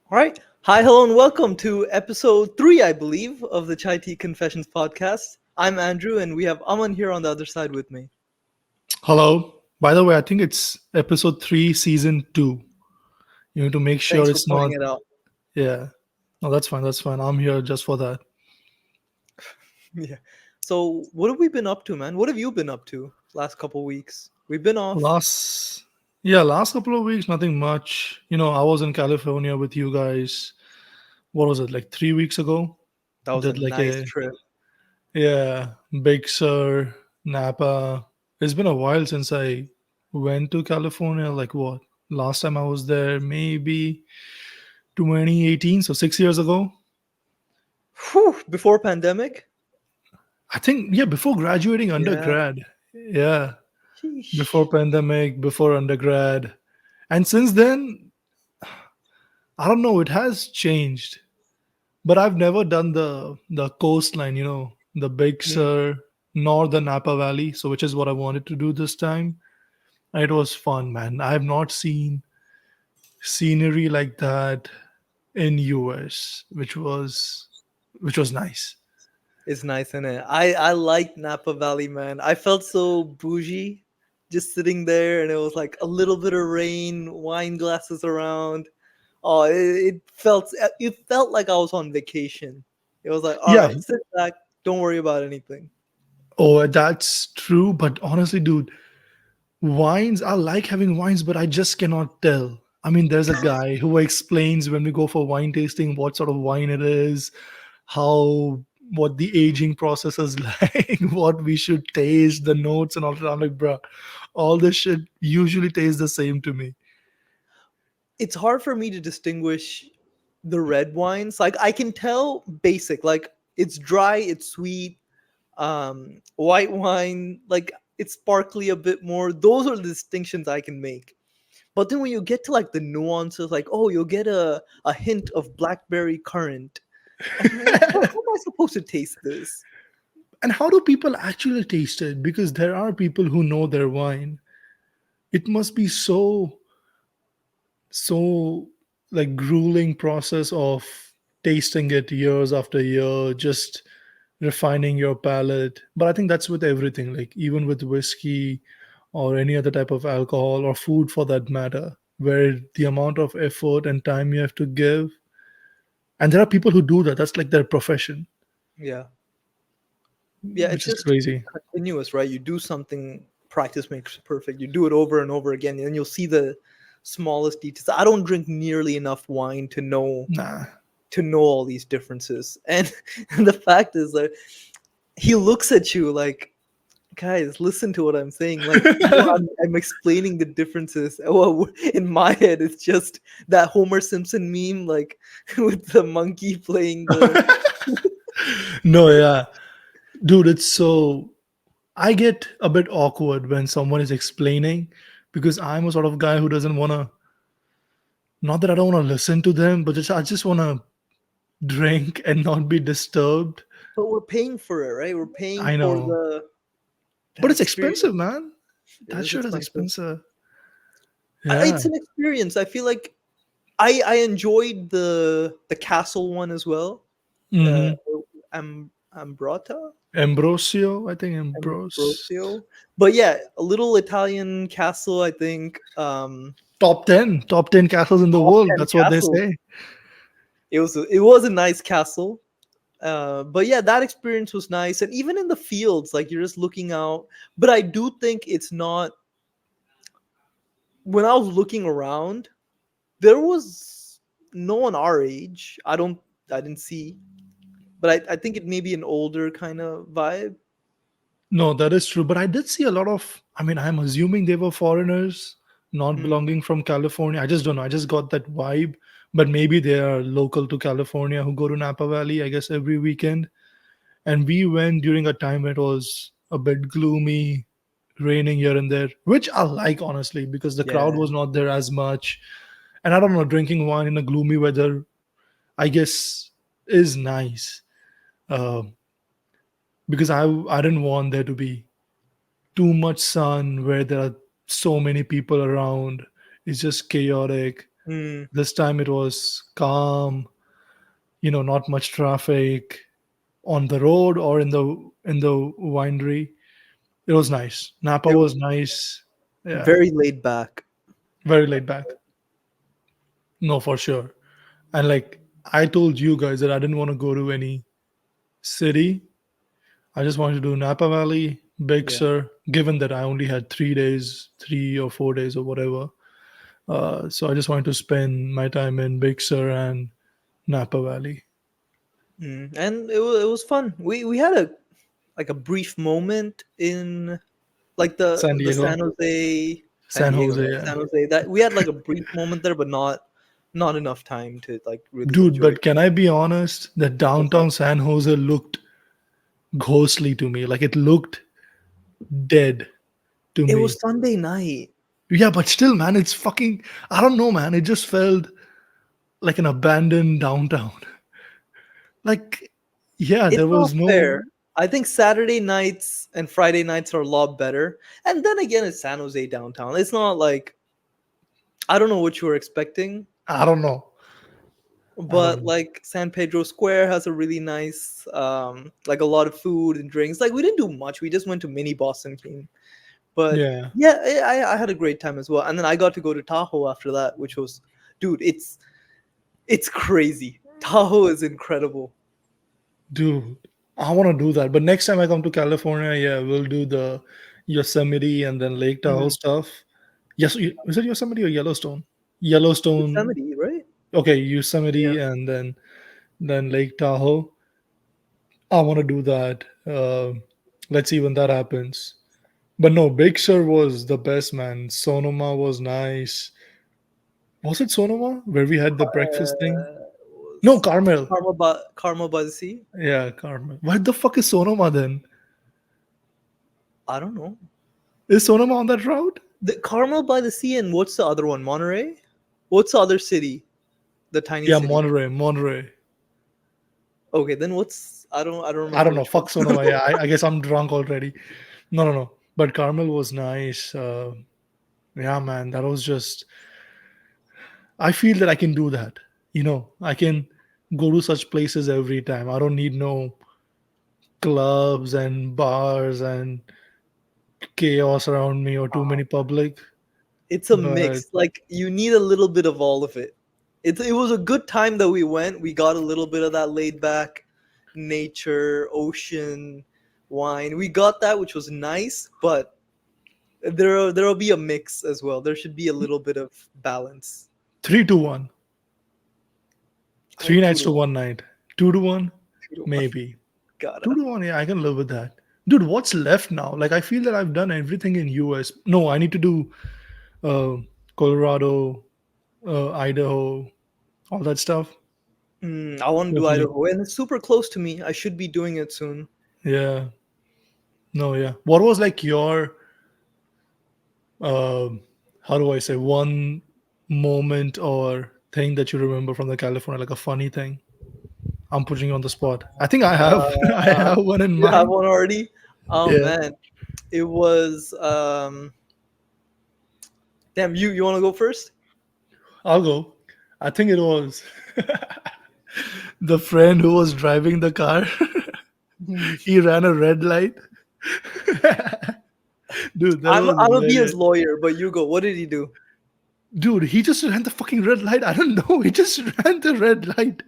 All right. Hi, hello, and welcome to episode 3, I believe, of the Chai Tea Confessions podcast. I'm Andrew, and we have Aman here on the other side with me. Hello. By the way, I think it's episode 3, season 2. You need to make sure Thanks for it's not. pointing it out. Yeah. No, that's fine. That's fine. I'm here just for that. Yeah. So, what have we been up to, man? What have you been up to last couple weeks? We've been off. Last, yeah, last couple of weeks, nothing much. I was in California with you guys. What was it, like 3 weeks ago? That was a Did like nice a, trip. yeah, Big Sur, Napa. It's been a while since I went to California. Like what? Last time I was there, maybe 2018, so 6 years ago. Whew, before pandemic? I think, yeah, before graduating Yeah. undergrad. Yeah, before Sheesh. pandemic, before undergrad. And since then, I don't know, it has changed. But I've never done the coastline, the Big Mm. Sur nor the Napa Valley, so which is what I wanted to do this time. And it was fun, man. I have not seen scenery like that in US, which was nice. It's nice, isn't it? I like Napa Valley, man. I felt so bougie just sitting there, and it was like a little bit of rain, wine glasses around. Oh, it felt like I was on vacation. It was like, all Yeah. right, sit back, don't worry about anything. Oh, that's true. But honestly, dude, wines, I like having wines, but I just cannot tell. I mean, there's a guy who explains when we go for wine tasting what sort of wine it is, how what the aging process is like, what we should taste, the notes and all that. I'm like, bruh, all this shit usually tastes the same to me. It's hard for me to distinguish the red wines. Like I can tell basic, like it's dry, it's sweet. White wine, like it's sparkly a bit more. Those are the distinctions I can make. But then when you get to like the nuances, like oh, you'll get a hint of blackberry currant, and you're like, how am I supposed to taste this? And how do people actually taste it? Because there are people who know their wine. It must be so like grueling process of tasting it years after year, just refining your palate. But I think that's with everything, like even with whiskey or any other type of alcohol or food for that matter, where the amount of effort and time you have to give. And there are people who do that. That's like their profession, Yeah, yeah, it's which is just crazy. continuous, right? You do something, practice makes perfect. You do it over and over again, and you'll see the smallest details. I don't drink nearly enough wine Nah. to know all these differences. And the fact is that he looks at you like, guys, listen to what I'm saying. Like, I'm explaining the differences. Well, in my head, it's just that Homer Simpson meme, like with the monkey playing the. No, yeah. Dude, it's so. I get a bit awkward when someone is explaining because I'm a sort of guy who doesn't want to, not that I don't want to listen to them, but I just want to drink and not be disturbed. But we're paying for it, right? We're paying I for know. that But it's expensive, experience. man. It That is shit is expensive. expensive. Yeah. It's an experience. I feel like I enjoyed the castle one as well. Uh, Mm-hmm. Ambrata, Ambrosio, I think Ambrose. Ambrosio. But yeah, a little Italian castle. I think Top 10 castles in the top world. 10 That's what they castle. say. It was a nice castle. But yeah, that experience was nice, and even in the fields, like you're just looking out. But I do think it's not. When I was looking around, there was no one our age. I didn't see, but I think it may be an older kind of vibe. No, that is true. But I did see a lot of, I mean, I'm assuming they were foreigners, not Hmm. belonging from California. I just don't know. I just got that vibe. But maybe they are local to California who go to Napa Valley, I guess, every weekend. And we went during a time when it was a bit gloomy, raining here and there, which I like, honestly, because the crowd Yeah, was not there as much. And I don't know, drinking wine in a gloomy weather, I guess, is nice. Um, because I didn't want there to be too much sun where there are so many people around. It's just chaotic. Mm, This time it was calm, not much traffic on the road or in the winery. It was nice. Napa it was was nice. Yeah, very laid back. very laid back. No, for sure. And like I told you guys that I didn't want to go to any city. I just wanted to do Napa Valley, Big Yeah. Sur, given that I only had 3 days, 3 or 4 days or whatever. So I just wanted to spend my time in Big Sur and Napa Valley. And it was fun. We had a like a brief moment in like San the San Diego, Jose, San San Diego, Jose, yeah, yeah. San Jose. That we had like a brief moment there, but not enough time to like really Dude, enjoy but it. can I be honest? The What's that? downtown San Jose looked ghostly to me. Like it looked dead to It was me. Sunday night. Yeah, but still, man, it's fucking. I don't know, man. It just felt like an abandoned downtown. Like, yeah, It's there not was no. fair. I think Saturday nights and Friday nights are a lot better. And then again, it's San Jose downtown. It's not like I don't know what you were expecting, I don't know. I don't but know. like San Pedro Square has a really nice, like a lot of food and drinks. Like we didn't do much. We just went to mini Boston King. But Yeah, yeah, I had a great time as well. And then I got to go to Tahoe after that, which was, dude, it's crazy. Tahoe is incredible. dude, I want to do that. But next time I come to California, yeah, we'll do the Yosemite and then Lake Tahoe Mhm. stuff. Yes, is it Yosemite or Yellowstone? Yellowstone. Yosemite, right? Okay, Yeah. Yosemite and then Lake Tahoe. I want to do that. Let's see when that happens. But no, Big Sur was the best, man. Sonoma was nice. Was it Sonoma where we had the breakfast thing? No, Was Carmel. Karma by the Sea? Yeah, Carmel. What the fuck is Sonoma then? I don't know. Is Sonoma on that route? The Carmel by the Sea, and what's the other one? Monterey? What's the other city? The tiny Yeah, city. Monterey, Monterey. Okay, then what's I don't I remember don't know. which one. Fuck Sonoma. Yeah, I guess I'm drunk already. No, no, no. But Carmel was nice. Yeah, man, that was just. I feel that I can do that. I can go to such places every time. I don't need no clubs and bars and chaos around me or too many public. It's a But mix. Like you need a little bit of all of it. It was a good time that we went. We got a little bit of that laid back nature, ocean, wine. We got that, which was nice, but there'll be a mix as well. There should be a little bit of balance. 3 to 1, I think three two nights to to one, 1 night, 2 to 1, 2 to 1. maybe two Gotta. to one. Yeah, I can live with that, dude. What's left now? Like I feel that I've done everything in US. No, I need to do uh, Colorado, Idaho, all that stuff. I want to do Definitely. Idaho, and it's super close to me. I should be doing it soon. Yeah. No. Yeah. What was like your um how do I say, one moment or thing that you remember from the California, like a funny thing? I'm putting you on the spot. I think I have I Uh, have one in you have mind. one already? Oh Yeah, man, it was damn. You want to go first? I'll go. I think it was the friend who was driving the car. Hmm. He ran a red light. Dude, that was I'm gonna be his hilarious. lawyer, but you go. What did he do? Dude, he just ran the fucking red light. I don't know. He just ran the red light.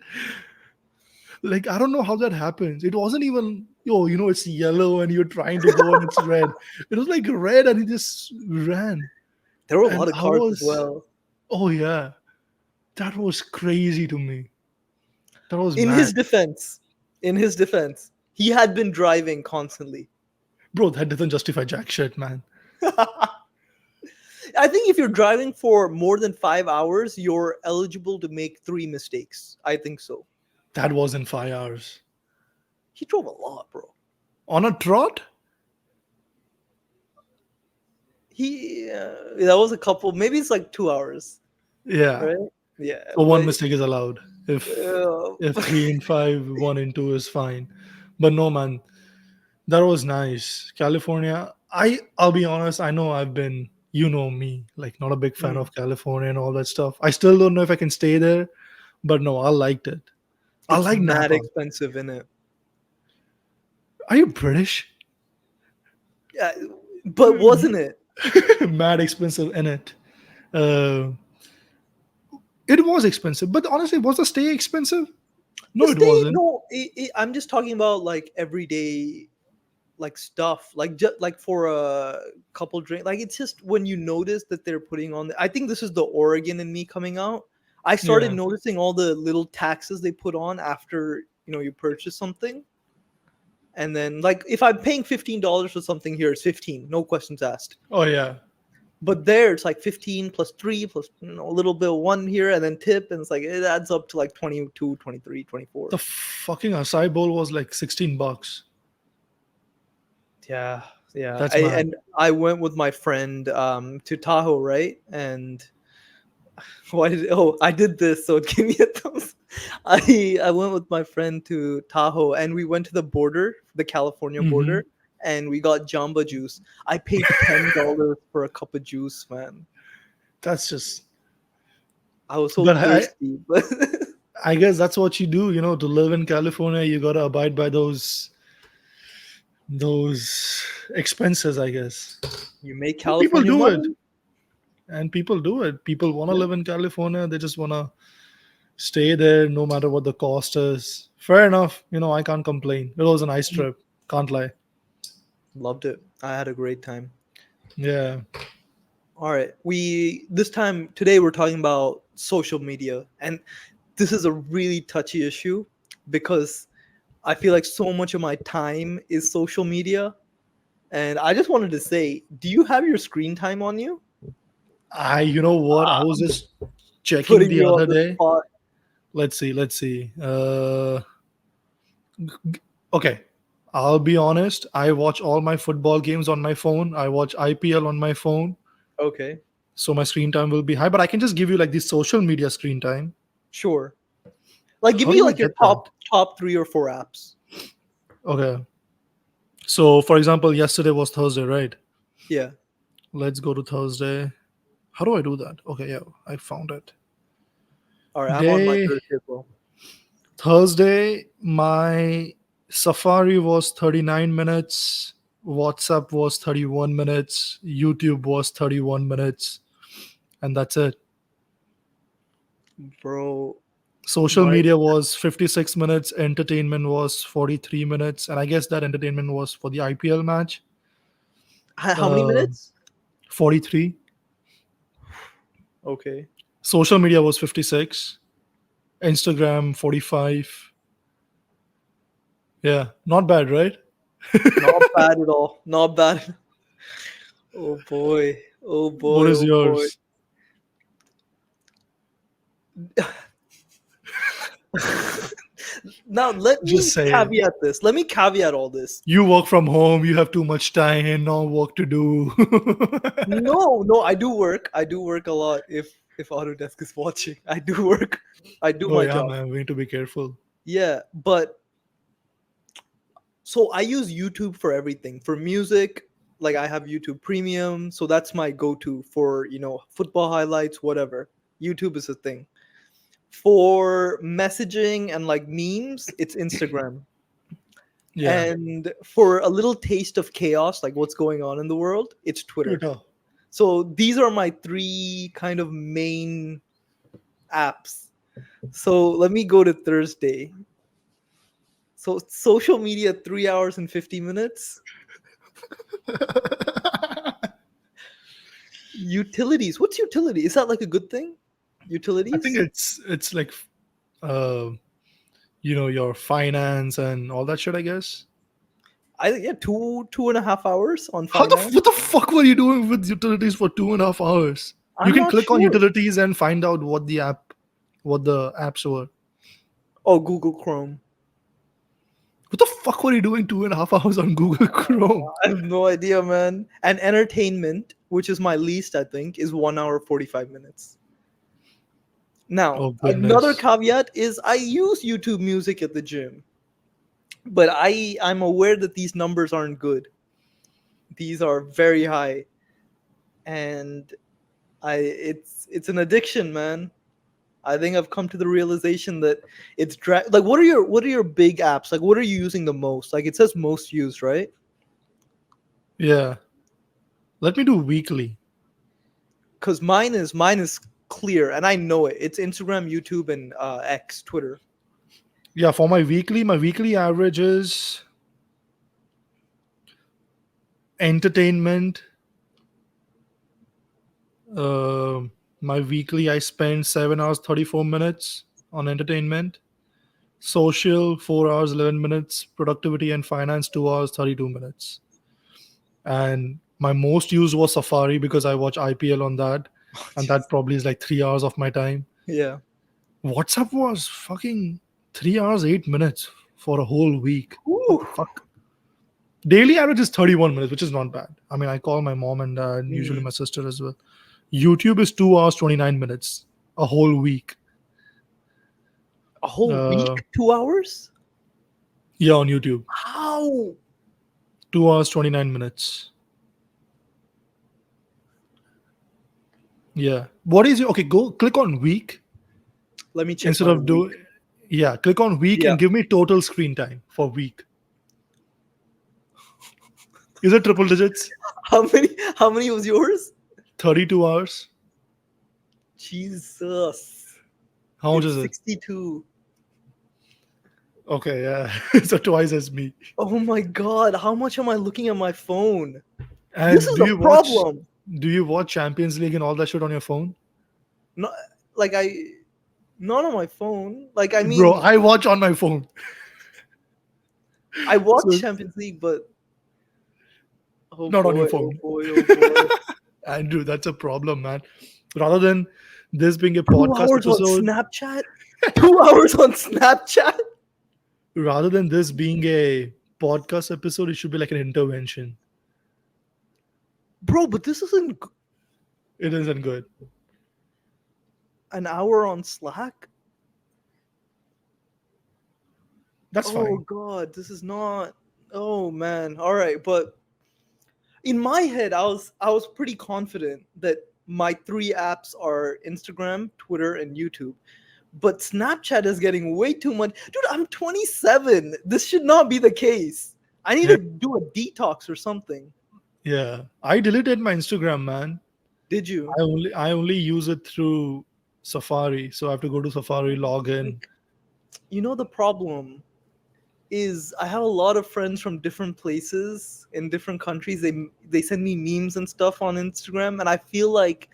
Like, I don't know how that happens. It wasn't even, it's yellow and you're trying to go and it's red. It was like red and he just ran. There were a And lot of I cars as was, well. oh yeah, that was crazy to me. That was In mad. his defense, in his defense, he had been driving constantly. Bro, that doesn't justify jack shit, man. I think if you're driving for more than 5 hours, you're eligible to make three mistakes. I think so. That was in 5 hours. He drove a lot, bro. On a trot? He that was a couple. Maybe it's like 2 hours, Yeah. right? Yeah, So one but mistake is allowed. If uh, if 3 and 5, 1 and 2 is fine. But no, man, that was nice. California. I'll be honest. I know I've been. You know me, like not a big fan Mm. of California and all that stuff. I still don't know if I can stay there, but no, I liked it. I It's like mad Napa. expensive in it. Are you British? Yeah, but wasn't it? Mad expensive in it. Uh, it was expensive, but honestly, was the stay expensive? The No, it stay, wasn't. no, I'm just talking about like everyday like stuff, like just like for a couple drink. Like it's just when you notice that they're putting on. I think this is the Oregon in me coming out. I started Yeah. noticing all the little taxes they put on after you purchase something, and then like if I'm paying $15 for something here, it's 15, no questions asked. Oh yeah. But there, it's like 15 plus three plus a little bit of one here and then tip, and it's like it adds up to like 22, 23, 24. The fucking acai bowl was like $16. Yeah, yeah. That's mad. I went with my friend to Tahoe, right? And why did I did this, so it gave me a thumbs. I went with my friend to Tahoe and we went to the border, the California Hmm. border, and we got Jamba Juice. I paid $10 for a cup of juice, man. That's just. I was so But thirsty, but I guess that's what you do. To live in California, you gotta abide by those expenses. I guess. you make But people California do it, money. and people do it. People want to Yeah. live in California. They just want to stay there, no matter what the cost is. Fair enough. I can't complain. It was a nice trip. Can't lie. Loved it. I had a great time. Yeah. All right. We this time today we're talking about social media, and this is a really touchy issue because I feel like so much of my time is social media, and I just wanted to say, do you have your screen time on you? You know what? I Ah, was just checking putting the you on other the day. spot. Let's see. Let's see. Okay. I'll be honest. I watch all my football games on my phone. I watch IPL on my phone. Okay, So my screen time will be high. But I can just give you like the social media screen time. sure. Like, give How me do I like your get that? top 3 or 4 apps. Okay. So for example, yesterday was Thursday, right? Yeah. Let's go to Thursday. How do I do that? Okay, yeah, I found it. All right, I'm on my Day Thursday as well. Thursday, my Safari was 39 minutes, WhatsApp was 31 minutes, YouTube was 31 minutes, and that's it. Bro, Social my media was 56 minutes, entertainment was 43 minutes, and I guess that entertainment was for the IPL match. how many Uh, minutes? 43. Okay. Social media was 56, Instagram 45. Yeah, not bad, right? Not bad at all. Not bad. Oh boy. Oh What boy. is Oh boy. yours? Now let Just me saying. caveat this. Let me caveat all this. You work from home, you have too much time, no work to do. No, no, I do work. I do work a lot. If Autodesk is watching, I do work. I do Oh my yeah, job. man, we need to be careful. Yeah, but so I use YouTube for everything. For music, like I have YouTube Premium, so that's my go-to for, football highlights, whatever. YouTube is a thing. For messaging and like memes, it's Instagram. Yeah. And for a little taste of chaos, like what's going on in the world, it's Twitter. Twitter. So these are my three kind of main apps. So let me go to Thursday. So social media 3 hours and 50 minutes. Utilities. What's utility? Is that like a good thing? I think Utilities? it's like uh your finance and all that shit, I guess. I think, yeah, 2.5 hours on What finance. the fuck were you doing with utilities for 2.5 hours? You I'm can not click on sure. utilities and find out what the apps were. Oh, Google Chrome. What the fuck were you doing 2.5 hours on Google Chrome? I have no idea, man. And entertainment, which is my least, I think, is 1 hour 45 minutes. Now, Oh another goodness. caveat is I use YouTube Music at the gym, but I'm aware that these numbers aren't good. These are very high, and it's an addiction, man. I think I've come to the realization that like what are your big apps? Like what are you using the most? Like it says most used, right? Yeah. Let me do weekly. Cuz mine is clear and I know it. It's Instagram, YouTube and X, Twitter. Yeah, for my weekly average is entertainment. Uh, my weekly, I spend 7 hours 34 minutes on entertainment. Social 4 hours 11 minutes. Productivity and finance 2 hours 32 minutes. And my most used was Safari because I watch IPL on that, Oh, and jeez. that probably is like 3 hours of my time. Yeah. WhatsApp was fucking 3 hours 8 minutes for a whole week. What Whew. the fuck? Daily average is 31 minutes, which is not bad. I mean, I call my mom and dad, usually Mm. my sister as well. YouTube is 2 hours 29 minutes a whole week. A whole Uh, week, 2 hours? yeah, on YouTube, How? 2 hours 29 minutes. Yeah. What is your okay? Go click on week Let me check instead my of week. do. Yeah, click on week Yeah. and give me total screen time for week. Is it triple digits? How many was yours? 32 hours. Jesus. How much It's is it? 62. Okay, yeah. So twice as me. Oh my god, how much am I looking at my phone? This And is do the you watch problem. do you watch Champions League and all that shit on your phone? Not like not on my phone. Like I Bro, mean, I watch on my phone. I watch So Champions League, but oh not on your boy, oh phone. boy, oh boy. Andrew, that's a problem, man. Rather than this being a Two podcast hours on episode, Snapchat? 2 hours on Snapchat? rather than this being a podcast episode, it should be like an intervention. Bro, but this isn't It isn't good. an hour on Slack? That's Oh fine. god, this is not. Oh man. All right, but in my head I was pretty confident that my three apps are Instagram, Twitter and YouTube. But Snapchat is getting way too much. Dude, I'm 27. This should not be the case. I need Yeah. to do a detox or something. Yeah. I deleted my Instagram, man. Did you? I only use it through Safari. So I have to go to Safari, log in. Like, the problem is I have a lot of friends from different places in different countries. They send me memes and stuff on Instagram, and I feel like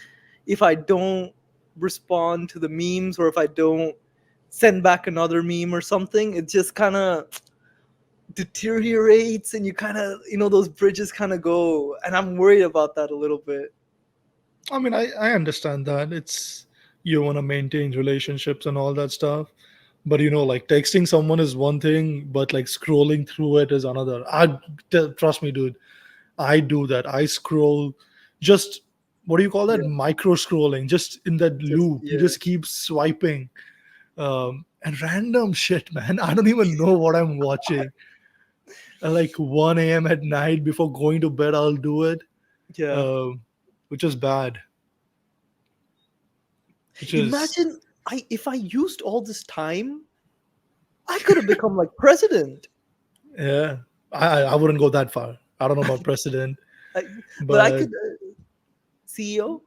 if I don't respond to the memes or if I don't send back another meme or something, it just kind of deteriorates and you kind of those bridges kind of go, and I'm worried about that a little bit. I mean, I understand that. It's you want to maintain relationships and all that stuff. But like texting someone is one thing, but like scrolling through it is another. Trust me, dude. I do that. I scroll just what do you call that? Yeah, Micro scrolling, just in that just loop. You yeah. just keep swiping. And random shit, man. I don't even know what I'm watching. At like 1 a.m. at night before going to bed, I'll do it. Yeah, Um, which is bad. Which is imagine if I used all this time, I could have become like president. yeah. I wouldn't go that far. I don't know about president, I, but I but could CEO.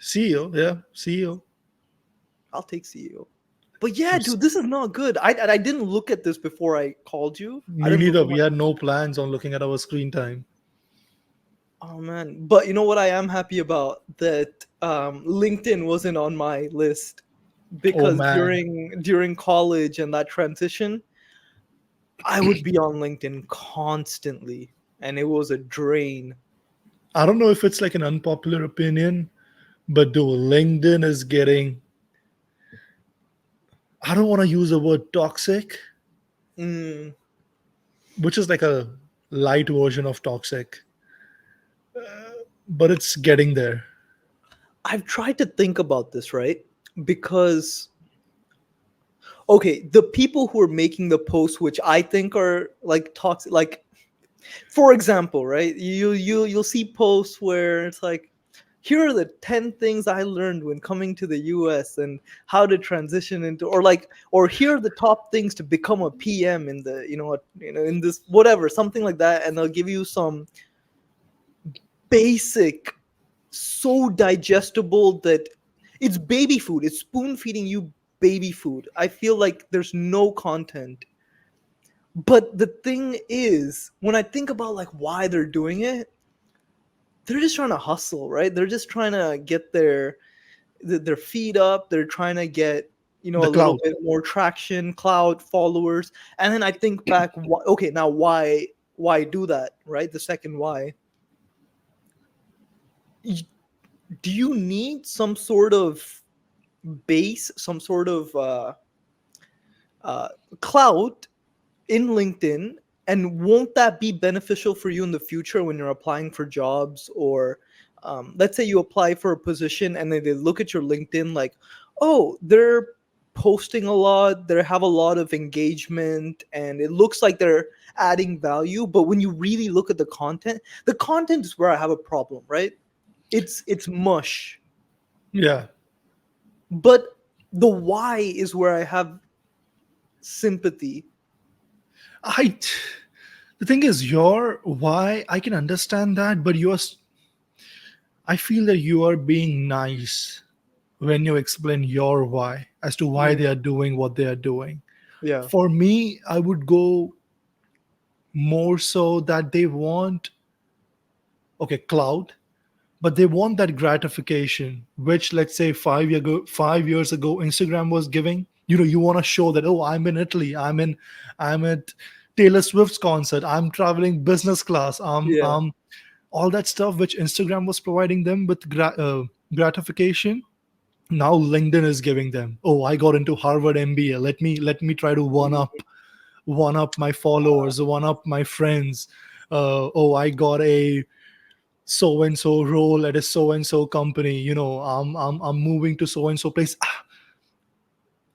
CEO, yeah, CEO. I'll take CEO. But yeah, dude, this is not good. I didn't look at this before I called you. I Me didn't look neither. at my. We had no plans on looking at our screen time. Oh man, but you know what I am happy about, that LinkedIn wasn't on my list, Oh because man, during college and that transition, I would be on LinkedIn constantly, and it was a drain. I don't know if it's like an unpopular opinion, but dude, LinkedIn is getting. I don't want to use the word toxic, Mm, which is like a light version of toxic, but it's getting there. I've tried to think about this, right? Because okay, the people who are making the posts, which I think are like toxic, like For example, right? You'll see posts where it's like, here are the 10 things I learned when coming to the US and how to transition into, or like, or here are the top things to become a PM in the, in this whatever, something like that, and they'll give you some basic, so digestible that it's baby food. It's spoon feeding you baby food. I feel like there's no content. But the thing is, when I think about like why they're doing it, they're just trying to hustle, right? They're just trying to get their feet up. They're trying to get a The little cloud. bit more traction, cloud followers. And then I think back, okay, now why do that, right? The second why. Y- Do you need some sort of base, some sort of uh, clout in LinkedIn, and won't that be beneficial for you in the future when you're applying for jobs? Or let's say you apply for a position and then they look at your LinkedIn like, oh, they're posting a lot, they have a lot of engagement, and it looks like they're adding value. But when you really look at the content is where I have a problem, right? It's mush. Yeah. But the why is where I have sympathy. I the thing is, your why, I can understand that, but I feel that you are being nice when you explain your why as to why Yeah. they are doing what they are doing. Yeah. For me, I would go more so that they want, okay, cloud, but they want that gratification, which, let's say, 5 years ago, Instagram was giving. You want to show that, oh, I'm in Italy, I'm at Taylor Swift's concert, I'm traveling business class, Yeah. all that stuff which Instagram was providing them with gratification. Now LinkedIn is giving them, oh, I got into Harvard MBA, let me try to one up my followers, one up my friends. Oh, I got a so and so role at a so and so company. I'm moving to so and so place.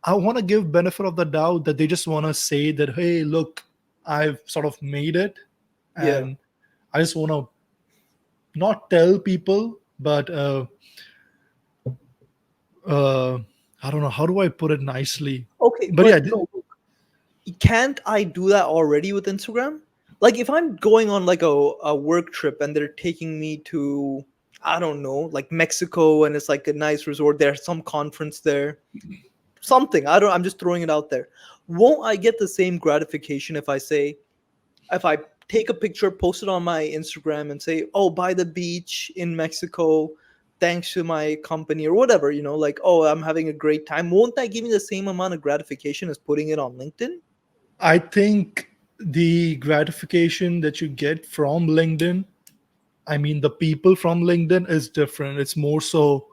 I want to give benefit of the doubt that they just want to say that, hey, look, I've sort of made it, Yeah. and I just want to not tell people, but uh, I don't know how do I put it nicely, Okay, but yeah, but no, can't I do that already with Instagram? Like if I'm going on like a work trip and they're taking me to, I don't know, like Mexico, and it's like a nice resort, there's some conference there. Something. I don't I'm just throwing it out there. Won't I get the same gratification if I take a picture, post it on my Instagram and say, "Oh, by the beach in Mexico, thanks to my company," or whatever, like, "Oh, I'm having a great time." Won't that give me the same amount of gratification as putting it on LinkedIn? I think the gratification that you get from LinkedIn, I mean, the people from LinkedIn is different. It's more so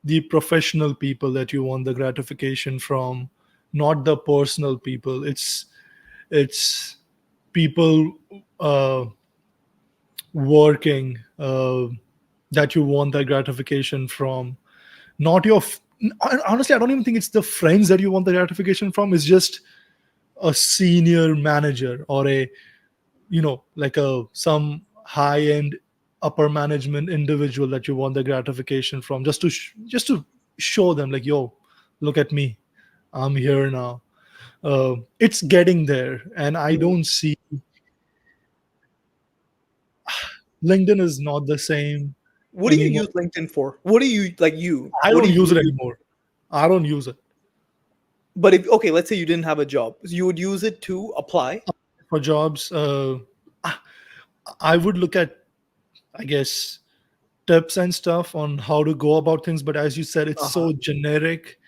the professional people that you want the gratification from, not the personal people. It's people working that you want that gratification from, not honestly, I don't even think it's the friends that you want the gratification from. It's just a senior manager or a, like a some high end upper management individual that you want the gratification from, just to show them like, yo, look at me, I'm here now. It's getting there, and I Mm. don't see LinkedIn is not the same What do you anymore. use LinkedIn for? What do you like you? I What do don't use you it use? anymore. I don't use it But if okay, let's say you didn't have a job, you would use it to apply. for jobs. I would look at, I guess, tips and stuff on how to go about things, but as you said, it's Uh-huh. so generic.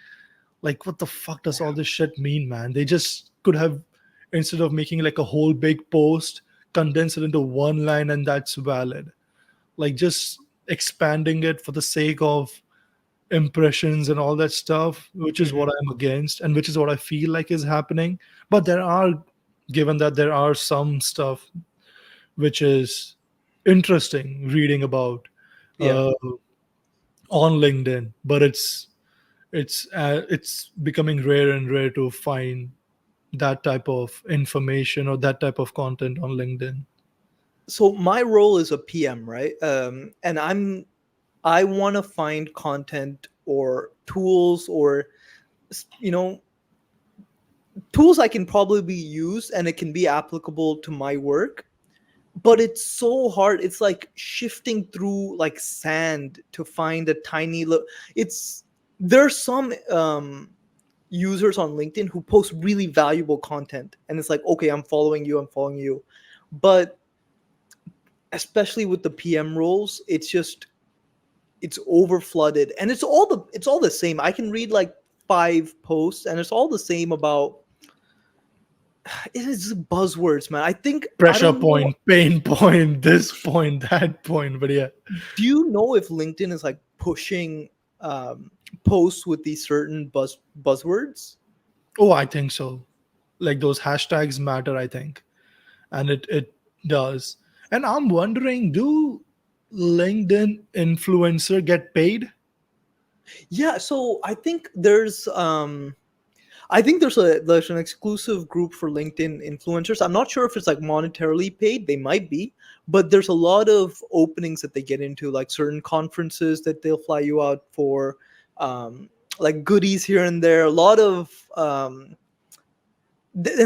Like, what the fuck does all this shit mean, man? They just could have, instead of making like a whole big post, condense it into one line, and that's valid. Like, just expanding it for the sake of impressions and all that stuff, which is Hmm. what I'm against, and which is what I feel like is happening. But given that there are some stuff which is interesting reading about Yeah. uh, on LinkedIn, but it's becoming rare and rare to find that type of information or that type of content on LinkedIn. So my role is a PM, right? And I want to find content or tools or you know tools I can probably use and it can be applicable to my work. But it's so hard. It's like shifting through like sand to find a tiny little. It's there's some users on LinkedIn who post really valuable content, and it's like, okay, I'm following you, I'm following you, but especially with the PM roles, it's over flooded, and it's all the same. I can read like 5 posts, and it's all the same about. It is just buzzwords, man. I Pressure don't know. point, pain point, this point, that point. But yeah. Do you know if LinkedIn is like pushing um, posts with these certain buzzwords? Oh, I think so. Like those hashtags matter, I think. And it does. And I'm wondering, do LinkedIn influencer get paid? Yeah, so I think there's an exclusive group for LinkedIn influencers. I'm not sure if it's like monetarily paid. They might be, but there's a lot of openings that they get into, like certain conferences that they'll fly you out for, like goodies here and there. A lot of and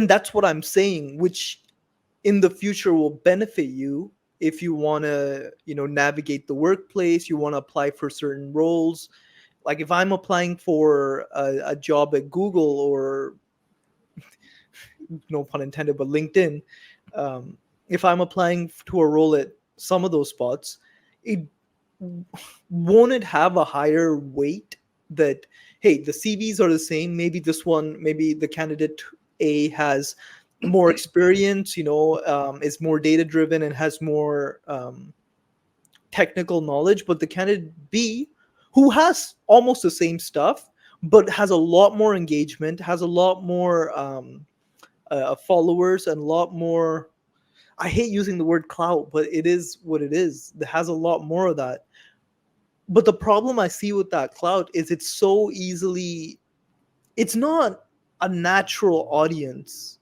that's what I'm saying, which in the future will benefit you if you want to, navigate the workplace. You want to apply for certain roles. Like if I'm applying for a job at Google or no pun intended, but LinkedIn, um, if I'm applying to a role at some of those spots, it won't it have a higher weight that, hey, the CVs are the same. Maybe this one, maybe the candidate A has more experience, is more data driven and has more technical knowledge, but the candidate B, who has almost the same stuff, but has a lot more engagement, has a lot more followers, and a lot more. I hate using the word clout, but it is what it is. It has a lot more of that. But the problem I see with that clout is it's so easily. It's not a natural audience.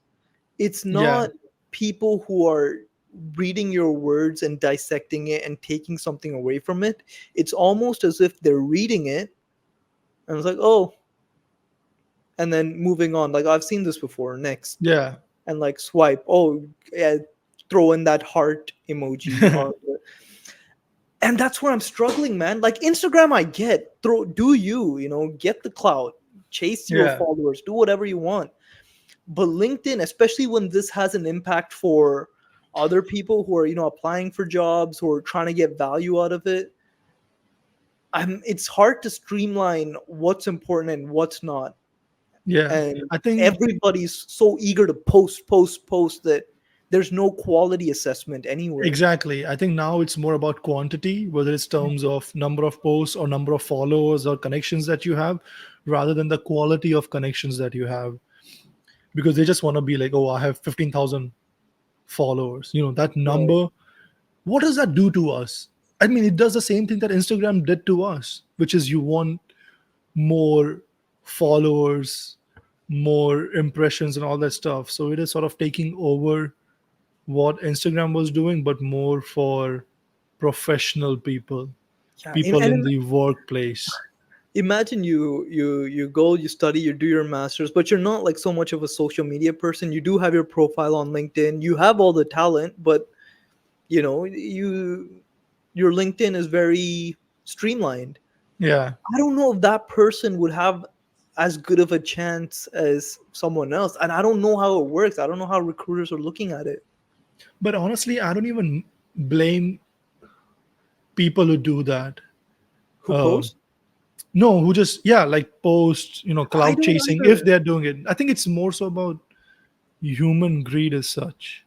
It's Yeah. not people who are reading your words and dissecting it and taking something away from it. It's almost as if they're reading it and it's like, oh, and then moving on. Like I've seen this before. Next, Yeah. and like swipe. Oh, yeah, throw in that heart emoji on. And that's where I'm struggling, man. Like Instagram, I get do you, get the clout, chase your Yeah. followers, do whatever you want. But LinkedIn, especially when this has an impact for other people who are, applying for jobs or trying to get value out of it, it's hard to streamline what's important and what's not. Yeah. And I think everybody's so eager to post that there's no quality assessment anywhere. exactly. I think now it's more about quantity, whether it's terms of number of posts or number of followers or connections that you have, rather than the quality of connections that you have. Because they just want to be like, oh, I have 15,000 followers. That Right. number, what does that do to us? I mean, it does the same thing that Instagram did to us, which is you want more followers, more impressions, and all that stuff. So it is sort of taking over what Instagram was doing, but more for professional people, Yeah. people in the workplace. Imagine you go, you study, you do your masters, but you're not like so much of a social media person. You do have your profile on LinkedIn, you have all the talent, but your LinkedIn is very streamlined. Yeah. I don't know if that person would have as good of a chance as someone else, and I don't know how it works. I don't know how recruiters are looking at it. But honestly, I don't even blame people who do that. Who Um, posts? no, who just, yeah, like post, I cloud don't chasing if either. they're doing it. I think it's more so about human greed as such.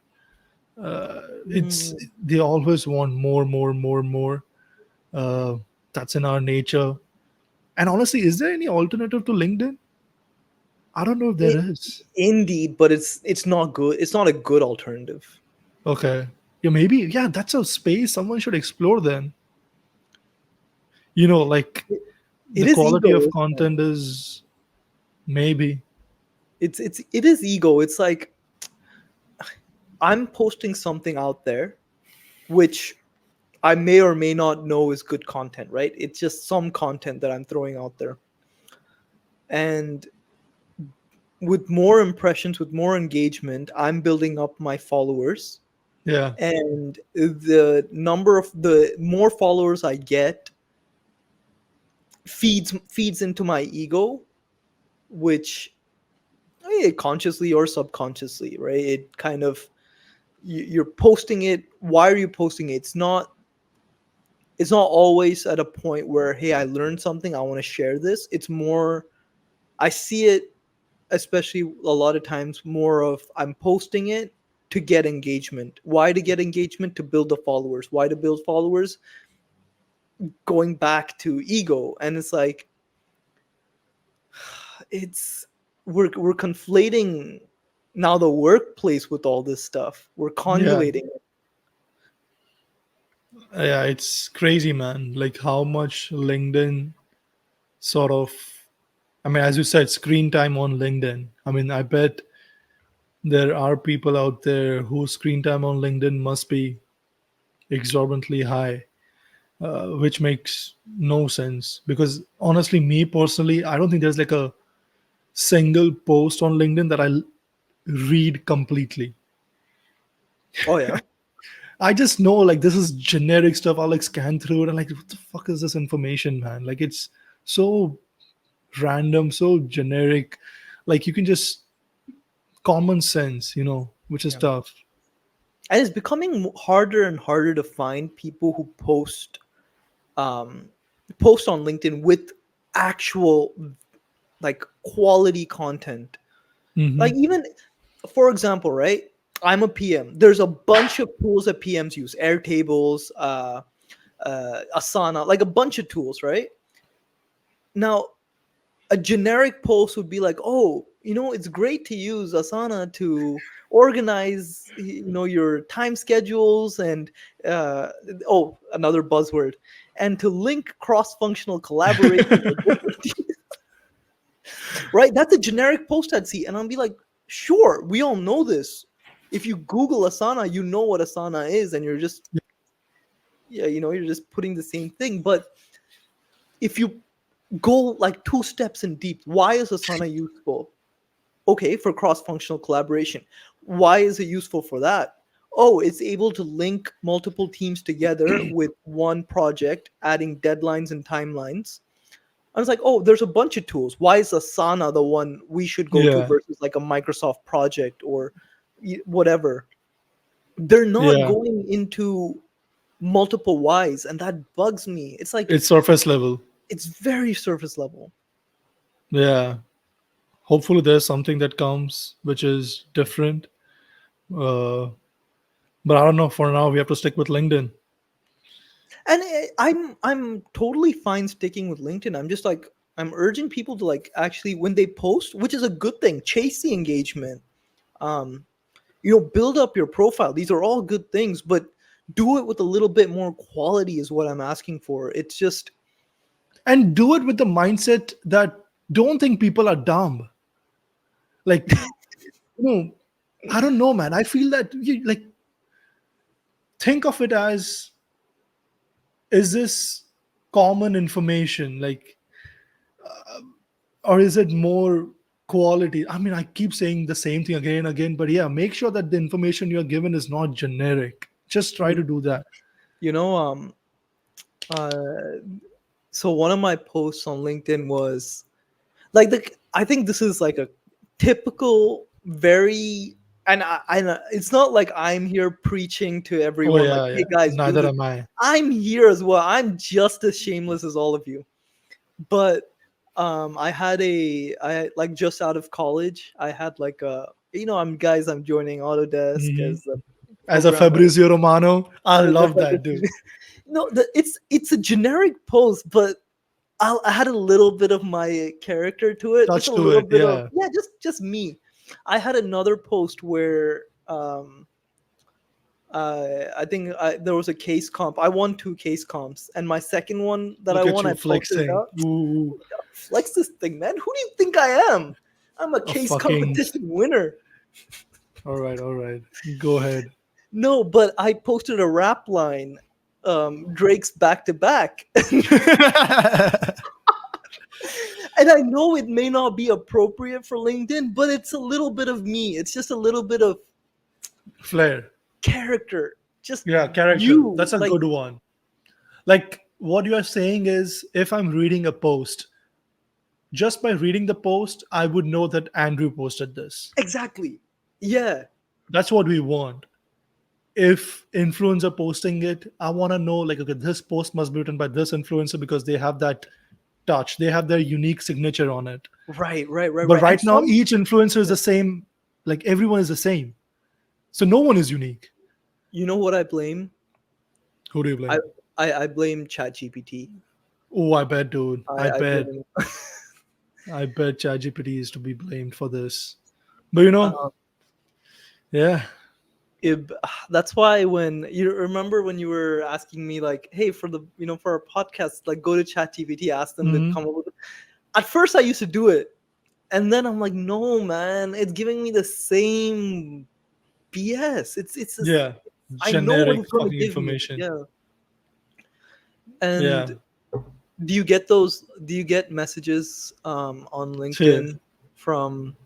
It's Hmm. they always want more, more, more, more. Uh, that's in our nature. And honestly, is there any alternative to LinkedIn? I don't know if there It, is. indeed, but it's not good. It's not a good alternative. Okay. Yeah, maybe. Yeah, that's a space someone should explore then. Like It, it the is quality ego, of isn't it? content is maybe. It is ego. It's like I'm posting something out there, which I may or may not know is good content, right? It's just some content that I'm throwing out there. And with more impressions, with more engagement, I'm building up my followers. Yeah. And the more followers I get feeds into my ego, which consciously or subconsciously, right? It kind of you're posting it. Why are you posting it? It's not always at a point where, hey, I learned something, I want to share this. It's more, I see it, especially a lot of times, more of I'm posting it to get engagement. Why to get engagement? To build the followers. Why to build followers? Going back to ego. And it's like, it's we're conflating now the workplace with all this stuff. We're Yeah. convoluting it. Yeah, it's crazy, man. Like how much LinkedIn sort of, I mean, as you said, screen time on LinkedIn. I mean, I bet there are people out there whose screen time on LinkedIn must be exorbitantly high, which makes no sense. Because honestly, me personally, I don't think there's like a single post on LinkedIn that I read completely. Oh yeah. I just know like this is generic stuff. I'll like scan through it and like, what the fuck is this information, man? Like it's so random, so generic. Like you can just common sense, which is Yeah. tough. And it's becoming harder and harder to find people who um post on LinkedIn with actual, like, quality content. Hmm. Like, even for example, right? I'm a PM. There's a bunch of tools that PMs use: Airtables, Asana, like a bunch of tools, right? Now, a generic post would be like, oh, it's great to use Asana to organize, your time schedules, and uh, oh, another buzzword, and to link cross-functional collaboration with different teams, right? That's a generic post I'd see, and I'll be like, sure, we all know this. If you Google Asana, you know what Asana is, and you're just, yeah, you're just putting the same thing. But if you go like two steps in deep, why is Asana useful? Okay, for cross-functional collaboration. Why is it useful for that? Oh, it's able to link multiple teams together with one project, adding deadlines and timelines. I was like, oh, there's a bunch of tools. Why is Asana the one we should go to Yeah, versus like a Microsoft project or whatever? They're not yeah. going into multiple whys, and that bugs me. It's like, It's surface level. it's very surface level. Yeah. Hopefully, there's something that comes which is different. Uh, but I don't know. For now, we have to stick with LinkedIn. And I'm totally fine sticking with LinkedIn. I'm just like, I'm urging people to, like, actually, when they post, which is a good thing, chase the engagement. Um, build up your profile. These are all good things, but do it with a little bit more quality is what I'm asking for. It's just, And do it with the mindset that don't think people are dumb. Like, you know, I don't know, man. I feel that you like think of it as, is this common information? Like, or is it more quality? I mean, I keep saying the same thing again and again, but yeah, make sure that the information you're given is not generic. Just try to do that. you know, um, uh, so one of my posts on LinkedIn was like, I think this is like a typical, very, and it's not like I'm here preaching to Oh everyone like, yeah, hey yeah. guys, do Neither this. am I. I'm here as well. I'm just as shameless as all of you. But I like, just out of college, I had like I'm joining Autodesk Hmm. as a As a programmer. Fabrizio Romano, I As a love that dude. no, it's a generic post, but I had a little bit of my character to it, just Touch a to little it, bit of, yeah. yeah, just me. I had another post where I think there was a case comp. I won two case comps, and my second one that I Look at won, I you posted it flexing. out. Ooh, Flex this thing, man. Who do you think I am? I'm a a case fucking. competition winner. All right, all right. Go ahead. No, but I posted a rap line, Drake's back to back. And I know it may not be appropriate for LinkedIn, but it's a little bit of me. It's just a little bit of Flair. character. Just Yeah, character. you. That's a Like, good one. Like what you are saying is, if I'm reading a post, just by reading the post, I would know that Andrew posted this. exactly. Yeah. That's what we want. If influencer posting it, I want to know like, okay, this post must be written by this influencer because they have that touch, they have their unique signature on it. Right, right, right, But right. And right now, some, each influencer is the same. Like everyone is the same, so no one is unique. you know what I blame? Who do you I blame? I blame ChatGPT. Oh, I bet, dude. I I bet. blame. I bet ChatGPT is to be blamed for this. But Uh, yeah. that's why when you remember when you were asking me like, hey, for the for our podcast, like go to ChatGPT, ask them to Mhm. come up with. At first, I used to do it, and then I'm like, no, man, it's giving me the same BS. It's just, Yeah. I know what Generic it's going to fucking give me. information. Yeah. And Yeah. do you get messages on Yeah. LinkedIn from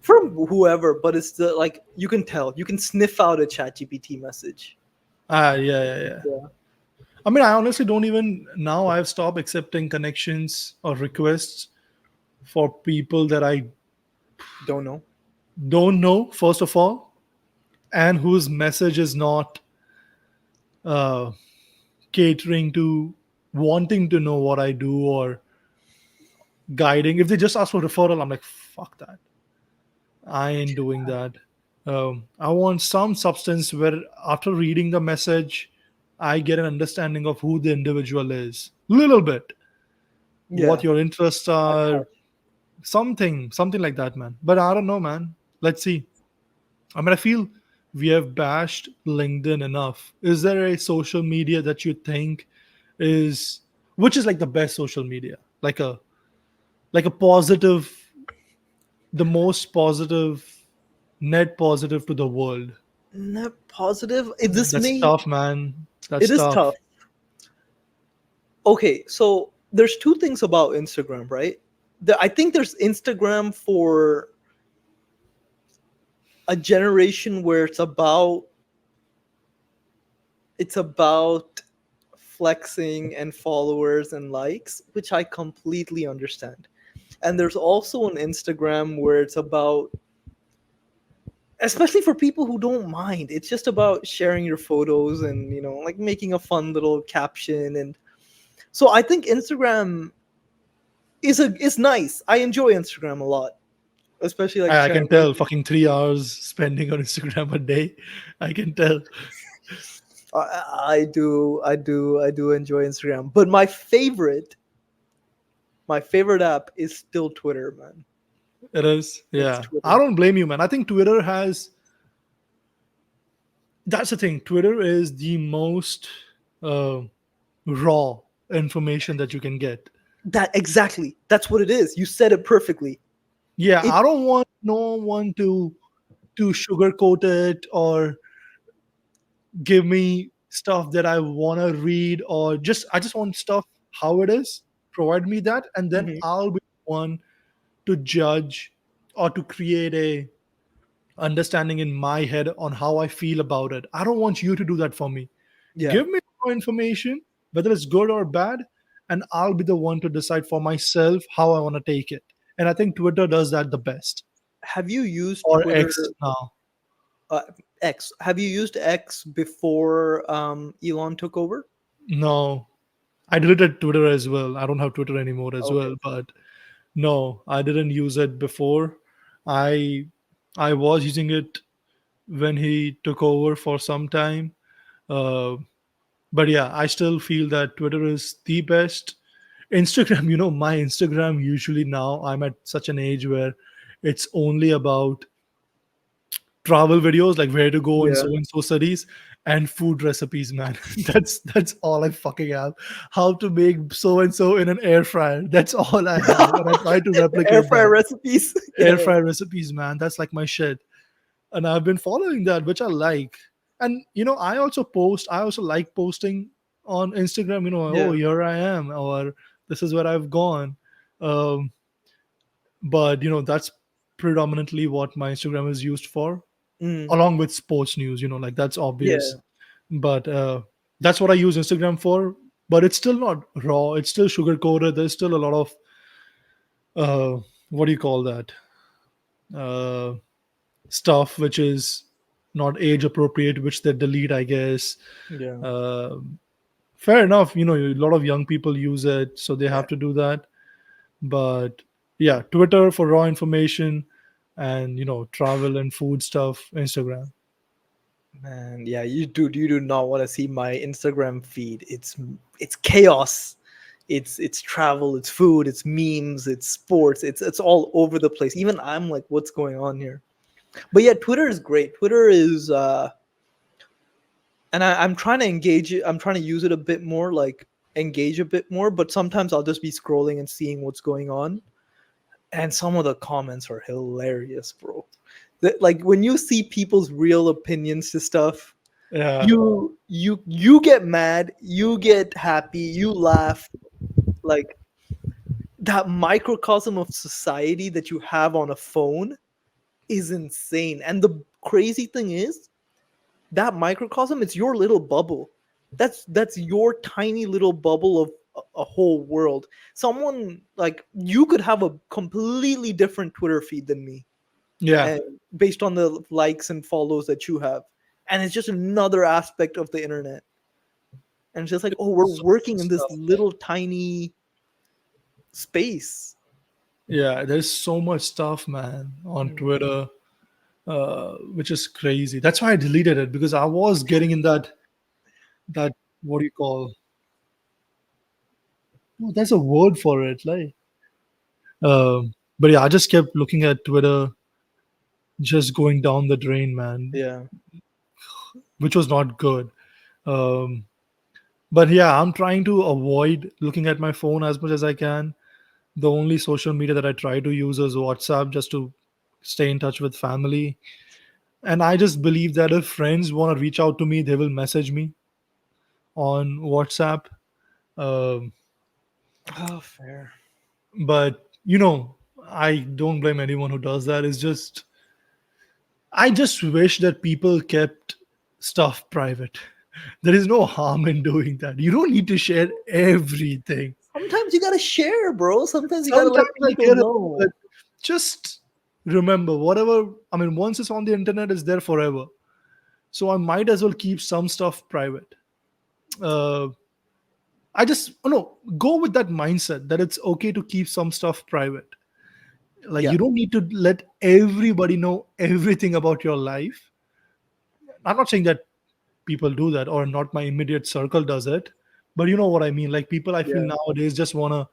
from whoever, but it's the like you can tell, you can sniff out a ChatGPT message. Ah, yeah, yeah, yeah. Yeah. I mean, I honestly don't even now. I've stopped accepting connections or requests for people that I Don't know. don't know, first of all, and whose message is not uh, catering to wanting to know what I do or guiding. If they just ask for referral, I'm like, fuck that. I ain't doing that. I want some substance where after reading the message, I get an understanding of who the individual is. Little bit. What Yeah. your interests A are, touch. something like that, man. But I don't know, man. Let's see. I mean, I feel we have bashed LinkedIn enough. Is there a social media that you think is which is like the best social media? Like a positive, the most positive, net positive to the world. Net positive. This That's may tough, man. That's it is tough. tough. Okay, so there's two things about Instagram, right? I think there's Instagram for a generation where it's about flexing and followers and likes, which I completely understand. And there's also an Instagram where it's about, especially for people who don't mind, it's just about sharing your photos and like making a fun little caption. And so I think Instagram is nice. I enjoy Instagram a lot, especially like I can sharing tell. pictures. Fucking 3 hours spending on Instagram a day. I can tell. I do enjoy Instagram, but my favorite app is still Twitter, man. It is. It's Yeah. I Twitter. don't blame you, man. I think Twitter has. That's the thing. Twitter is the most uh, raw information that you can get. That exactly. That's what it is. You said it perfectly. Yeah, It I don't want no one to sugarcoat it or give me stuff that I want to read or just I just want stuff how it is. Provide me that, and then Mhm. I'll be the one to judge or to create a understanding in my head on how I feel about it. I don't want you to do that for me. Yeah. Give me more information, whether it's good or bad, and I'll be the one to decide for myself how I want to take it. And I think Twitter does that the best. Have you used Or X Twitter now. uh, X? Have you used X before Elon took over? No, I deleted Twitter as well. I don't have Twitter anymore as Okay. well. But no, I didn't use it before. I I was using it when he took over for some time. Uh, but yeah, I still feel that Twitter is the best. Instagram, my Instagram usually now I'm at such an age where it's only about travel videos like where to go in Yeah. so and so cities and food recipes, man. That's all I fucking have. How to make so and so in an air fryer. That's all I have. And I try to Air replicate fryer that. recipes. Air Yeah. fryer recipes, man. That's like my shit. And I've been following that, which I like. And I also post. I also like posting on Instagram. Oh, Yeah. here I am, or this is where I've gone. Um, but that's predominantly what my Instagram is used for, Mm, along with sports news. Like that's yeah. obvious. But that's what I use Instagram for. But it's still not raw. It's still sugar coated. There's still a lot of what do you call that? Uh, Stuff which is not age appropriate, which they delete, I guess. Yeah. Uh, Fair enough. A lot of young people use it, so they Yeah. have to do that. But yeah, Twitter for raw information, and travel and food stuff. Instagram. Man, yeah, you do not want to see my Instagram feed. It's chaos. It's travel, it's food, it's memes, it's sports, it's all over the place. Even I'm like, what's going on here? But yeah, Twitter is great. Twitter is and I'm trying to engage it, I'm trying to use it a bit more, like engage a bit more, but sometimes I'll just be scrolling and seeing what's going on. And some of the comments are hilarious, bro. Like when you see people's real opinions to stuff, Yeah, you get mad, you get happy, you laugh. Like that microcosm of society that you have on a phone is insane. And the crazy thing is, that microcosm, it's your little bubble. That's your tiny little bubble of a whole world. Someone like you could have a completely different Twitter feed than me, yeah. and based on the likes and follows that you have, and it's just another aspect of the internet. And it's just like, oh, we're So working in this stuff. little tiny space. Yeah, there's so much stuff, man, on Mm. Twitter, which is crazy. That's why I deleted it, because I was getting in that what do you call? Oh, there's a word for it, like. But yeah, I just kept looking at Twitter, just going down the drain, man, Yeah, which was not good. Um, but yeah, I'm trying to avoid looking at my phone as much as I can. The only social media that I try to use is WhatsApp, just to stay in touch with family. And I just believe that if friends want to reach out to me, they will message me on WhatsApp. Um, oh, fair. but I don't blame anyone who does that. It's just I just wish that people kept stuff private. There is no harm in doing that. You don't need to share everything. Sometimes you gotta share, bro. Sometimes you gotta let Sometimes I people get it, but know. just remember, whatever, I mean, once it's on the internet, it's there forever. So I might as well keep some stuff private. Uh, I just, no, go with that mindset that it's okay to keep some stuff private. Like, Yeah, you don't need to let everybody know everything about your life. I'm not saying that people do that, or not my immediate circle does it, but you know what I mean. Like, people I feel yeah. nowadays just want to,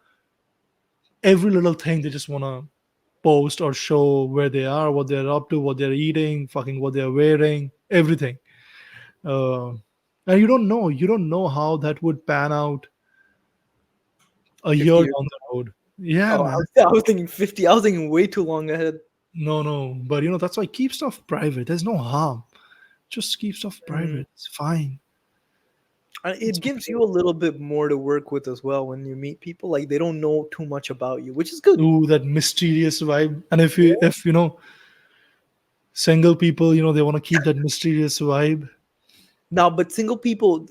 every little thing they just want to post or show where they are, what they're up to, what they're eating, fucking what they're wearing, everything. uh, and you don't know how that would pan out a year 50 years. down the road. Yeah, Oh, man. I was thinking 50. I was thinking way too long ahead. No, but that's why keep stuff private. There's no harm. Just keep stuff Mm. private. It's fine. It's It gives okay. you a little bit more to work with as well when you meet people. Like they don't know too much about you, which is good. Ooh, that mysterious vibe. And if single people, they want to keep that mysterious vibe. Now, but single people,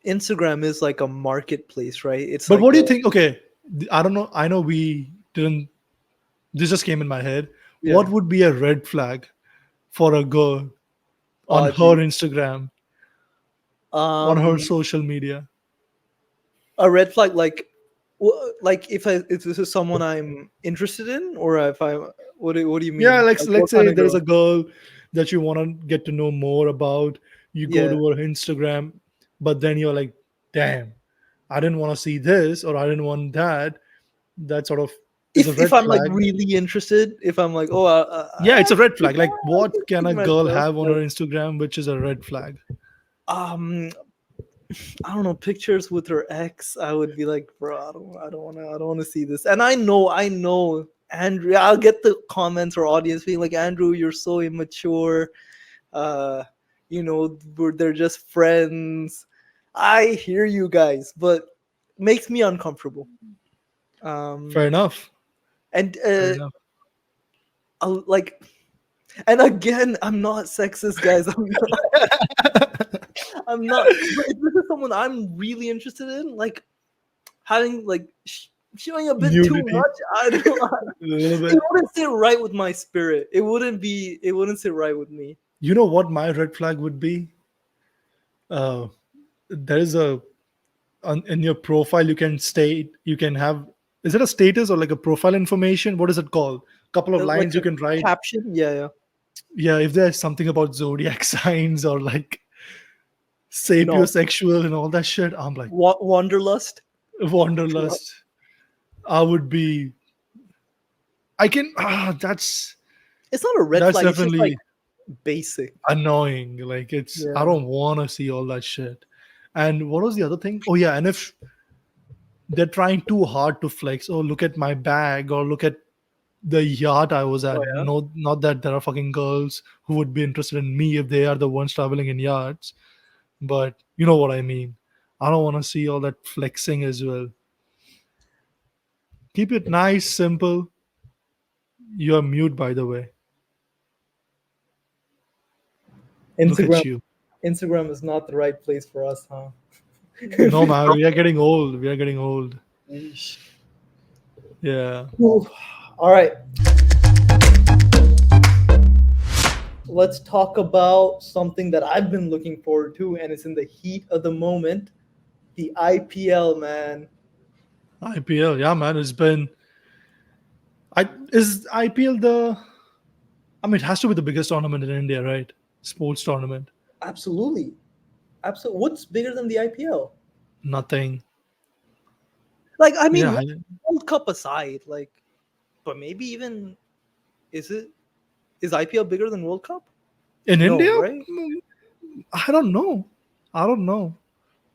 Instagram is like a marketplace, right? It's But like what do a you think? Okay, I don't know. I know we didn't. This just came in my head. What yeah. would be a red flag for a girl on Oh, her geez. Instagram, on her Um, social media? a red flag, like, like if this is someone I'm interested in, or if I, what do you Yeah, mean? like Like let's what kind say of there's girl? a girl that you want to get to know more about. You go Yeah. to her Instagram, but then you're like, damn, I didn't want to see this, or I didn't want that. That sort of is a If red I'm like flag. really interested, if I'm like, oh, Yeah, it's a red flag. Like, I what can can see a girl myself. have on her But, Instagram which is a red flag? um, I don't know, pictures with her ex. I would be like, bro, I don't want to see this. And I know, Andrew. I'll get the comments or audience being like, Andrew, you're so immature. Uh, where they're just friends. I hear you guys, but makes me uncomfortable. Fair Um, enough. and Fair enough. like, and again, I'm not sexist, guys. I'm not. But if this is someone I'm really interested in, like having like showing a bit too Nudity, much, I don't. a little It bit. wouldn't sit right with my spirit. It wouldn't be. It wouldn't sit right with me. You know what my red flag would be? Uh, there is a in your profile you can state, you can have, is it a status or like a profile information? What is it called? Couple of Like lines you a can write. caption, yeah, yeah. Yeah, if there's something about zodiac signs or like No, sapiosexual and all that shit, I'm like wanderlust. wanderlust. I would be. I can. It's not a red That's flag. It's just like definitely basic. annoying. Like it's. I Yeah. don't want to see all that shit. And what was the other thing? Oh yeah, and if they're trying too hard to flex, oh look at my bag or look at the yacht I was Oh at. yeah. No, not that there are fucking girls who would be interested in me if they are the ones traveling in yachts, but you know what I mean. I don't want to see all that flexing as well. Keep it nice, simple. You're mute, by the way. Look Instagram. at you. Instagram is not the right place for us, huh? No, man, we are getting old. We are getting old. Yeesh. Yeah. Ooh. All right. Let's talk about something that I've been looking forward to, and it's in the heat of the moment. The IPL, man. IPL. Yeah, man. It's been. Is IPL the. I mean, it has to be the biggest tournament in India, right? Sports tournament. Absolutely. Absolutely. What's bigger than the IPL? Nothing. Like, I mean, Yeah. World Cup aside, like, but maybe even is it is IPL bigger than World Cup? In No, India? right? I don't know. I don't know.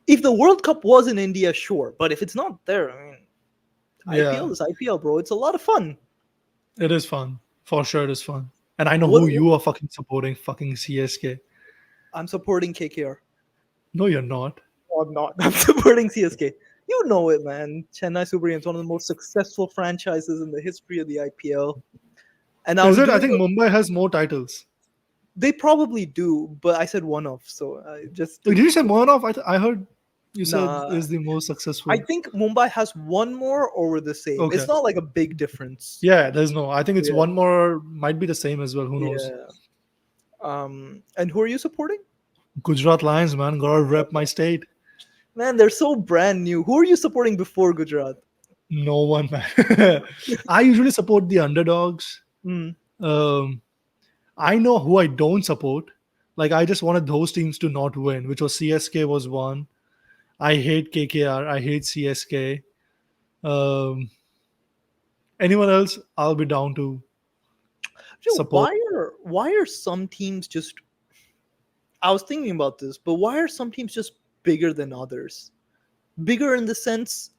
If the World Cup was in India, sure. But if it's not there, I mean, Yeah. IPL is IPL, bro. It's a lot of fun. It is fun. For sure, it is fun. And I know What who you are fucking supporting. Fucking CSK. I'm supporting KKR. No, you're not. No, I'm not. I'm supporting CSK. You know it, man. Chennai Super Kings, one of the most successful franchises in the history of the IPL. And I Is was it? I doing. think Mumbai has more titles. They probably do, but I said one of, so just Wait, did to. you say Mohanov? I heard you said Nah, is the most I successful. think Mumbai has one more, or we're the same. Okay. It's not like a big difference. Yeah, there's no. I think it's Yeah, one more. Might be the same as well. Who knows? yeah. And who are you supporting? Gujarat Lions, man. Gotta rep my state. Man, they're so brand new. Who are you supporting before Gujarat? No one, man. I usually support the underdogs. Hmm. Um, I know who I don't support. Like I just wanted those teams to not win, which was CSK was one. I hate KKR. I hate CSK. Um, anyone else, I'll be down to Joe, support. why are some teams just? I was thinking about this, but why are some teams just bigger than others? Bigger in the sense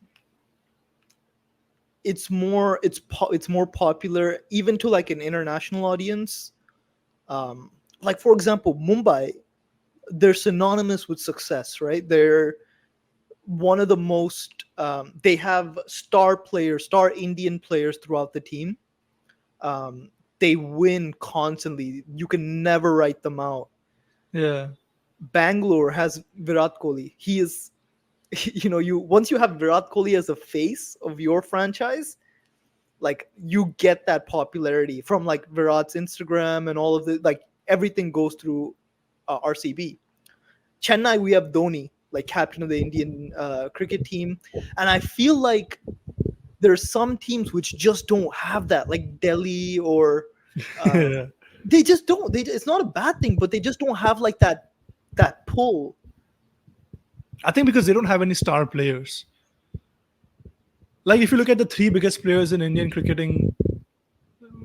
it's more popular even to like an international audience. Like for example, Mumbai, they're synonymous with success, right? They're one of the most. They have star Indian players throughout the team. Um, they win constantly. You can never write them out. Yeah, Bangalore has Virat Kohli. He is, you once you have Virat Kohli as a face of your franchise, like you get that popularity from like Virat's Instagram and all of the like everything goes through RCB. Chennai, we have Dhoni, like captain of the Indian cricket team, and I feel like there's some teams which just don't have that, like Delhi or yeah. they just don't. It's not a bad thing, but they just don't have like that pull. I think because they don't have any star players. Like if you look at the three biggest players in Indian cricketing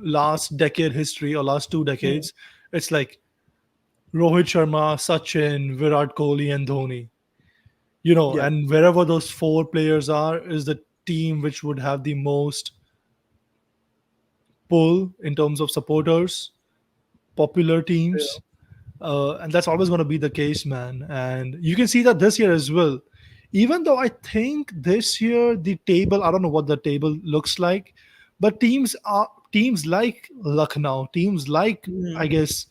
last decade history or last two Hmm. decades, it's like Rohit Sharma, Sachin, Virat Kohli, and Dhoni. Yeah, And wherever those four players are, is the team which would have the most pull in terms of supporters, popular yeah. teams. And that's always going to be the case, man. And you can see that this year as well. Even though I think this year the table, I don't know what the table looks like, but teams like Lucknow, teams like, I Mhm. guess,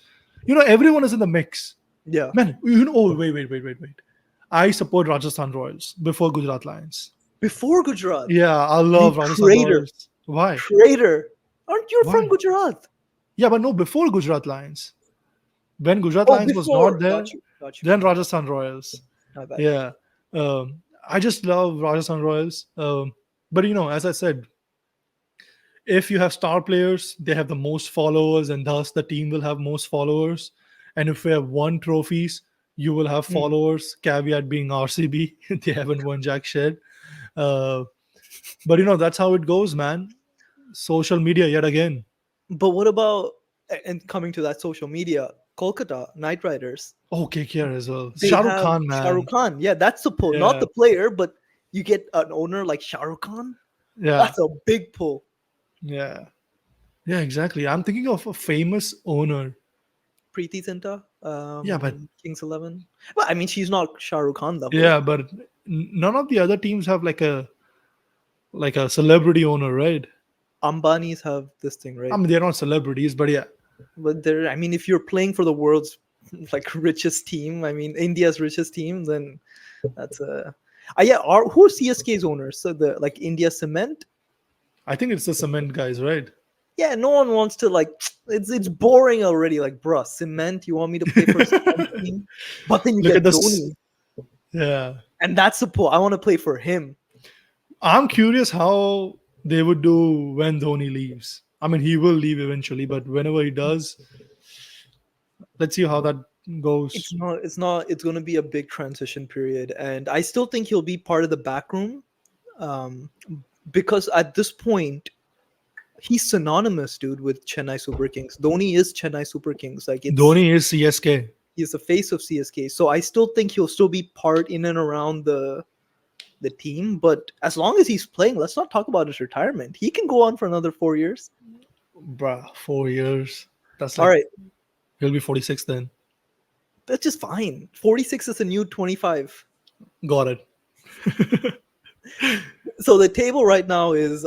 everyone is in the mix. Yeah. Man, oh, wait. I support Rajasthan Royals before Gujarat Lions. Before Gujarat, Yeah, I you love Rajasthan traitor, Royals. Why? traitor. Aren't you from Why? Gujarat? Yeah, but no, before Gujarat Lions. When Gujarat Oh, Lions was not before. there, Got you. Got you. then My bad. Rajasthan Royals. My bad. Yeah. I just love Rajasthan Royals. But as I said, if you have star players, they have the most followers, and thus the team will have most followers. And if we have won trophies, you will have Mm. followers. Caveat being RCB, they haven't won jack shit. Uh, but that's how it goes, man. Social media yet again. But what about and coming to that social media, Kolkata Knight Riders? Oh, KKR as well. They Shah Rukh have Khan, Shah Rukh man. Khan. Yeah, that's the pull. Not Yeah, the player, but you get an owner like Shah Rukh Khan. yeah, That's a big pull. yeah, yeah. Exactly. I'm thinking of a famous owner. Preeti Zinta, Yeah, but Kings 11. Well, I mean, she's not Shah Rukh Khan level. yeah, but none of the other teams have like a celebrity owner, right? Ambanis have this thing, I right? mean, they're not celebrities, but yeah, But they're, I mean, if you're playing for the world's like richest team, I mean, India's richest team, then that's a. Yeah, who are CSK's owners? So the like India Cement. I think it's the cement guys, right? Yeah, no one wants to like. It's boring already. Like, bruh, Cement. You want me to play for a Cement team, but then you Look at get this. Dhoni, Yeah, and that's the pull. I want to play for him. I'm curious how they would do when Dhoni leaves. I mean, he will leave eventually, but whenever he does, let's see how that It's goes. not. It's not. It's going to be a big transition period, and I still think he'll be part of the back room, um, because at this point he's synonymous, dude, with Chennai Super Kings. Dhoni is Chennai Super Kings. Like it's Dhoni is CSK. he's the face of CSK. So I still think he'll still be part in and around the team. But as long as he's playing, let's not talk about his retirement. He can go on for another 4 years. Bruh, 4 years. That's All like right, he'll be 46 then. that's just fine. 46 is a new 25. Got it. So the table right now is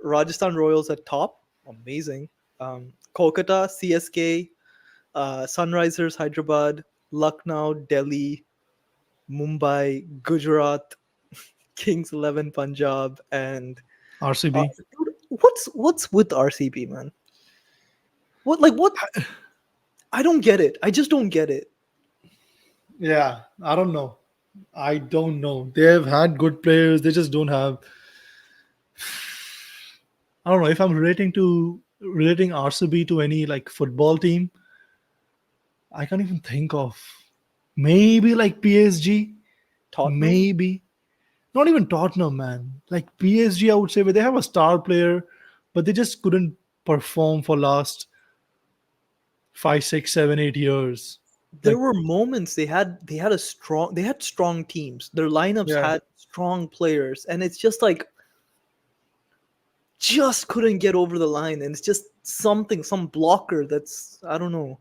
Rajasthan Royals at top, amazing. Kolkata, CSK, Sunrisers, Hyderabad, Lucknow, Delhi, Mumbai, Gujarat, Kings 11, Punjab, and RCB. dude, what's with RCB, man? What? I don't get it. I just don't get it. Yeah, I don't know. I don't know. They've had good players. They just don't have. I don't know if I'm relating RCB to any like football team. I can't even think of. Maybe like PSG. Tottenham. Maybe not even Tottenham, man. Like PSG, I would say, where they have a star player, but they just couldn't perform for last 5, 6, 7, 8 years. There Like, were moments they had strong teams. Their lineups yeah, had strong players, and it's just like just couldn't get over the line, and it's just some blocker that's I don't know.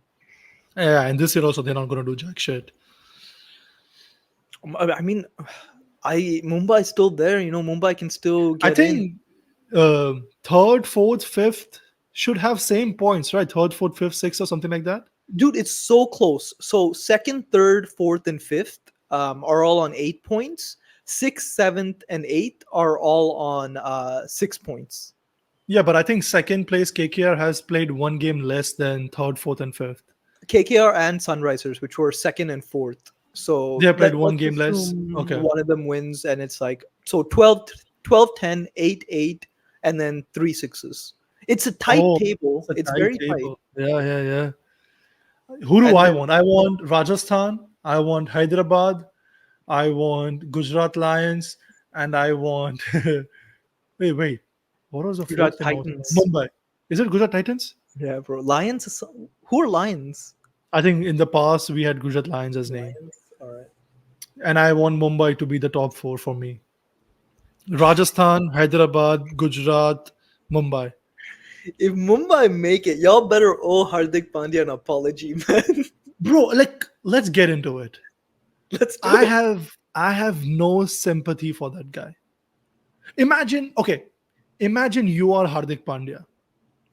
yeah. And this year also, they're not gonna do jack shit. I mean, I Mumbai's still there. You know, Mumbai can still I get in. think third, fourth, fifth should have same points, right? Third, fourth, fifth, sixth, or something like that. Dude, it's so close. So second, third, fourth, and fifth are all on 8 points. Sixth, seventh, and eighth are all on 6 points. Yeah, but I think second place KKR has played one game less than third, fourth, and fifth. KKR and Sunrisers, which were second and fourth. They So have played one let's game less. assume Okay. one of them wins, and it's like so 12, 12, 10, 8, 8, and then three sixes. It's a tight Oh, table. it's a It's tight very tight. table. Yeah, yeah, yeah. Who do And I then want? I want Rajasthan. I want Hyderabad. I want Gujarat Lions, and I want. Wait. What was the Gujarat fourth thing I was Titans. Mumbai. Is it Gujarat Titans? Yeah, bro. Lions. Who are Lions? I think in the past we had Gujarat Lions as name, Lions. All right. and I want Mumbai to be the top four for me. Rajasthan, Hyderabad, Gujarat, Mumbai. If Mumbai make it, y'all better owe Hardik Pandya an apology, man. bro. Like, let's get into it. Let's do I it. have I have no sympathy for that guy. Imagine, okay, imagine you are Hardik Pandya.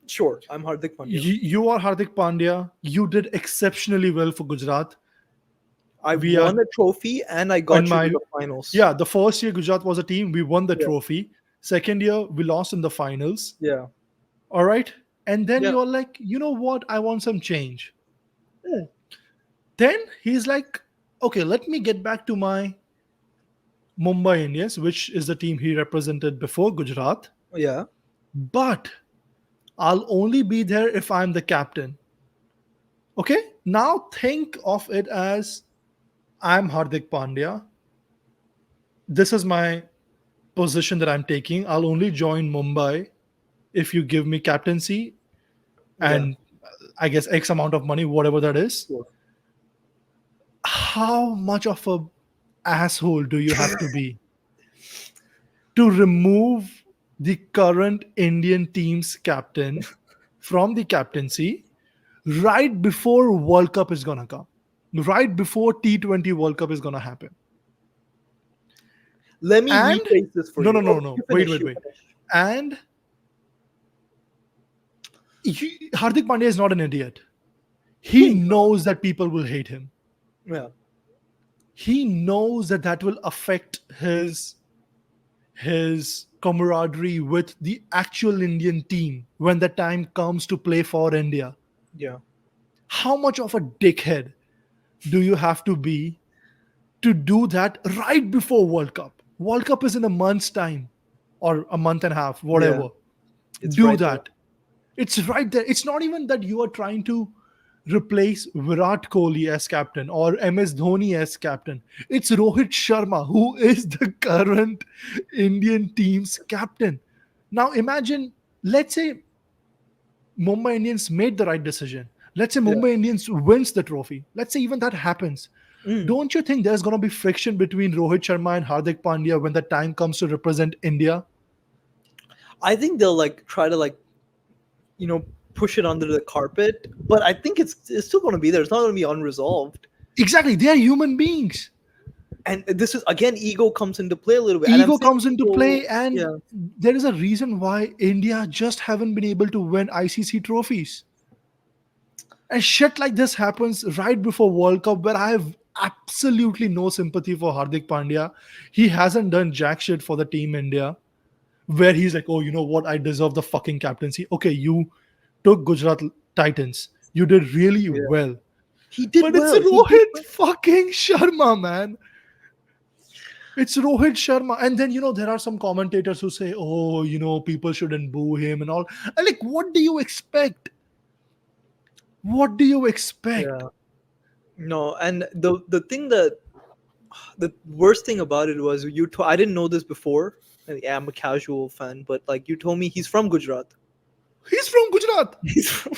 Sure, I'm Hardik Pandya. You are Hardik Pandya. You did exceptionally well for Gujarat. I We are won a trophy and I in got you to my the finals. yeah. The first year Gujarat was a team. We won the Yeah, trophy. Second year we lost in the finals. yeah, All right, and then yeah, you're like, you know what? I want some change. yeah, Then he's like, okay, let me get back to my Mumbai Indians, which is the team he represented before Gujarat. yeah. But I'll only be there if I'm the captain. Okay, now think of it as I'm Hardik Pandya. This is my position that I'm taking. I'll only join Mumbai if you give me captaincy Yeah. and I guess X amount of money, whatever that is. Sure. How much of a asshole do you have to be to remove the current Indian team's captain from the captaincy right before World Cup is gonna come, right before T20 World Cup is gonna happen? Let me And rephrase this for no, you. no, no, Oh, no. you Wait, finish. wait, You wait. finish. And Hardik Pandya is not an idiot. He He knows. knows that people will hate him. Yeah. He knows that that will affect his camaraderie with the actual Indian team when the time comes to play for India. Yeah. How much of a dickhead do you have to be to do that right before World Cup? World Cup is in a month's time or a month and a half, Yeah. whatever. It's Do right there. that. It's right there. It's not even that you are trying to replace Virat Kohli as captain or MS Dhoni as captain. It's Rohit Sharma who is the current Indian team's captain. Now imagine, let's say Mumbai Indians made the right decision. Let's say Yeah. Mumbai Indians wins the trophy. Let's say even that happens. Mm. Don't you think there's going to be friction between Rohit Sharma and Hardik Pandya when the time comes to represent India? I think they'll like try to like you know push it under the carpet, but I think it's still going to be there. It's not going to be unresolved. Exactly. They are human beings. And this is again ego comes into play a little bit. And I'm Ego saying comes into ego. play, and Yeah. there is a reason why India just haven't been able to win ICC trophies. And shit like this happens right before World Cup, where I have absolutely no sympathy for Hardik Pandya. He hasn't done jack shit for the team India, where he's like, oh, you know what? I deserve the fucking captaincy. Okay, you took Gujarat Titans. You did really Yeah. well. He did But it's well. He did Rohit well. fucking Sharma, man. It's Rohit Sharma. And then, there are some commentators who say, oh, people shouldn't boo him and all. And like, what do you expect? What do you expect? Yeah. No, and the thing that the worst thing about it was I didn't know this before. And yeah, I'm a casual fan, but like you told me he's from Gujarat. He's from Gujarat. He's from.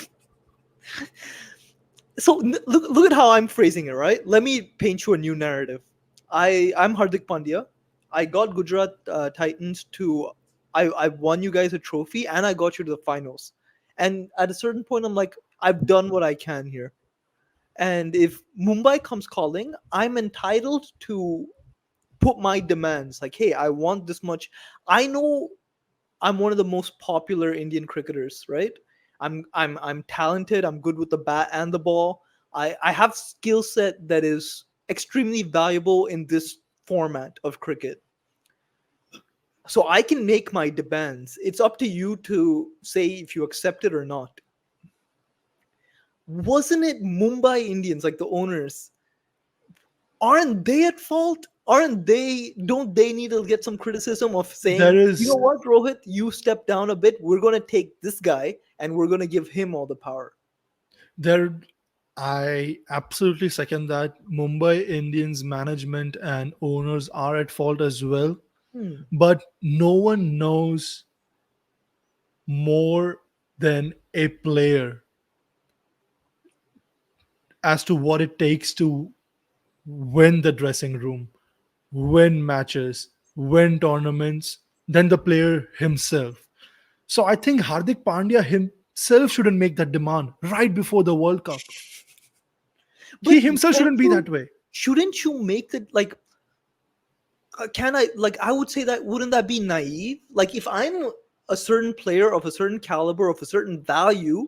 So look at how I'm phrasing it, right? Let me paint you a new narrative. I'm Hardik Pandya. I got Gujarat Titans to. I won you guys a trophy and I got you to the finals. And at a certain point, I'm like, I've done what I can here. And if Mumbai comes calling, I'm entitled to put my demands. Like, hey, I want this much. I know I'm one of the most popular Indian cricketers, right? I'm talented. I'm good with the bat and the ball. I have skill set that is extremely valuable in this format of cricket. So I can make my demands. It's up to you to say if you accept it or not. Wasn't it Mumbai Indians, like the owners, aren't they at fault? Aren't they? Don't they need to get some criticism of There saying, you know is, what, Rohit, you step down a bit. We're gonna take this guy and we're gonna give him all the power. there, I absolutely second that. Mumbai Indians management and owners are at fault as well. Hmm. But no one knows more than a player as to what it takes to win the dressing room, win matches, win tournaments than the player himself. So I think Hardik Pandya himself shouldn't make that demand right before the World Cup. But He himself don't shouldn't be you? that way. Shouldn't you make the like? Can I like? I would say that wouldn't that be naive? Like if I'm a certain player of a certain caliber of a certain value,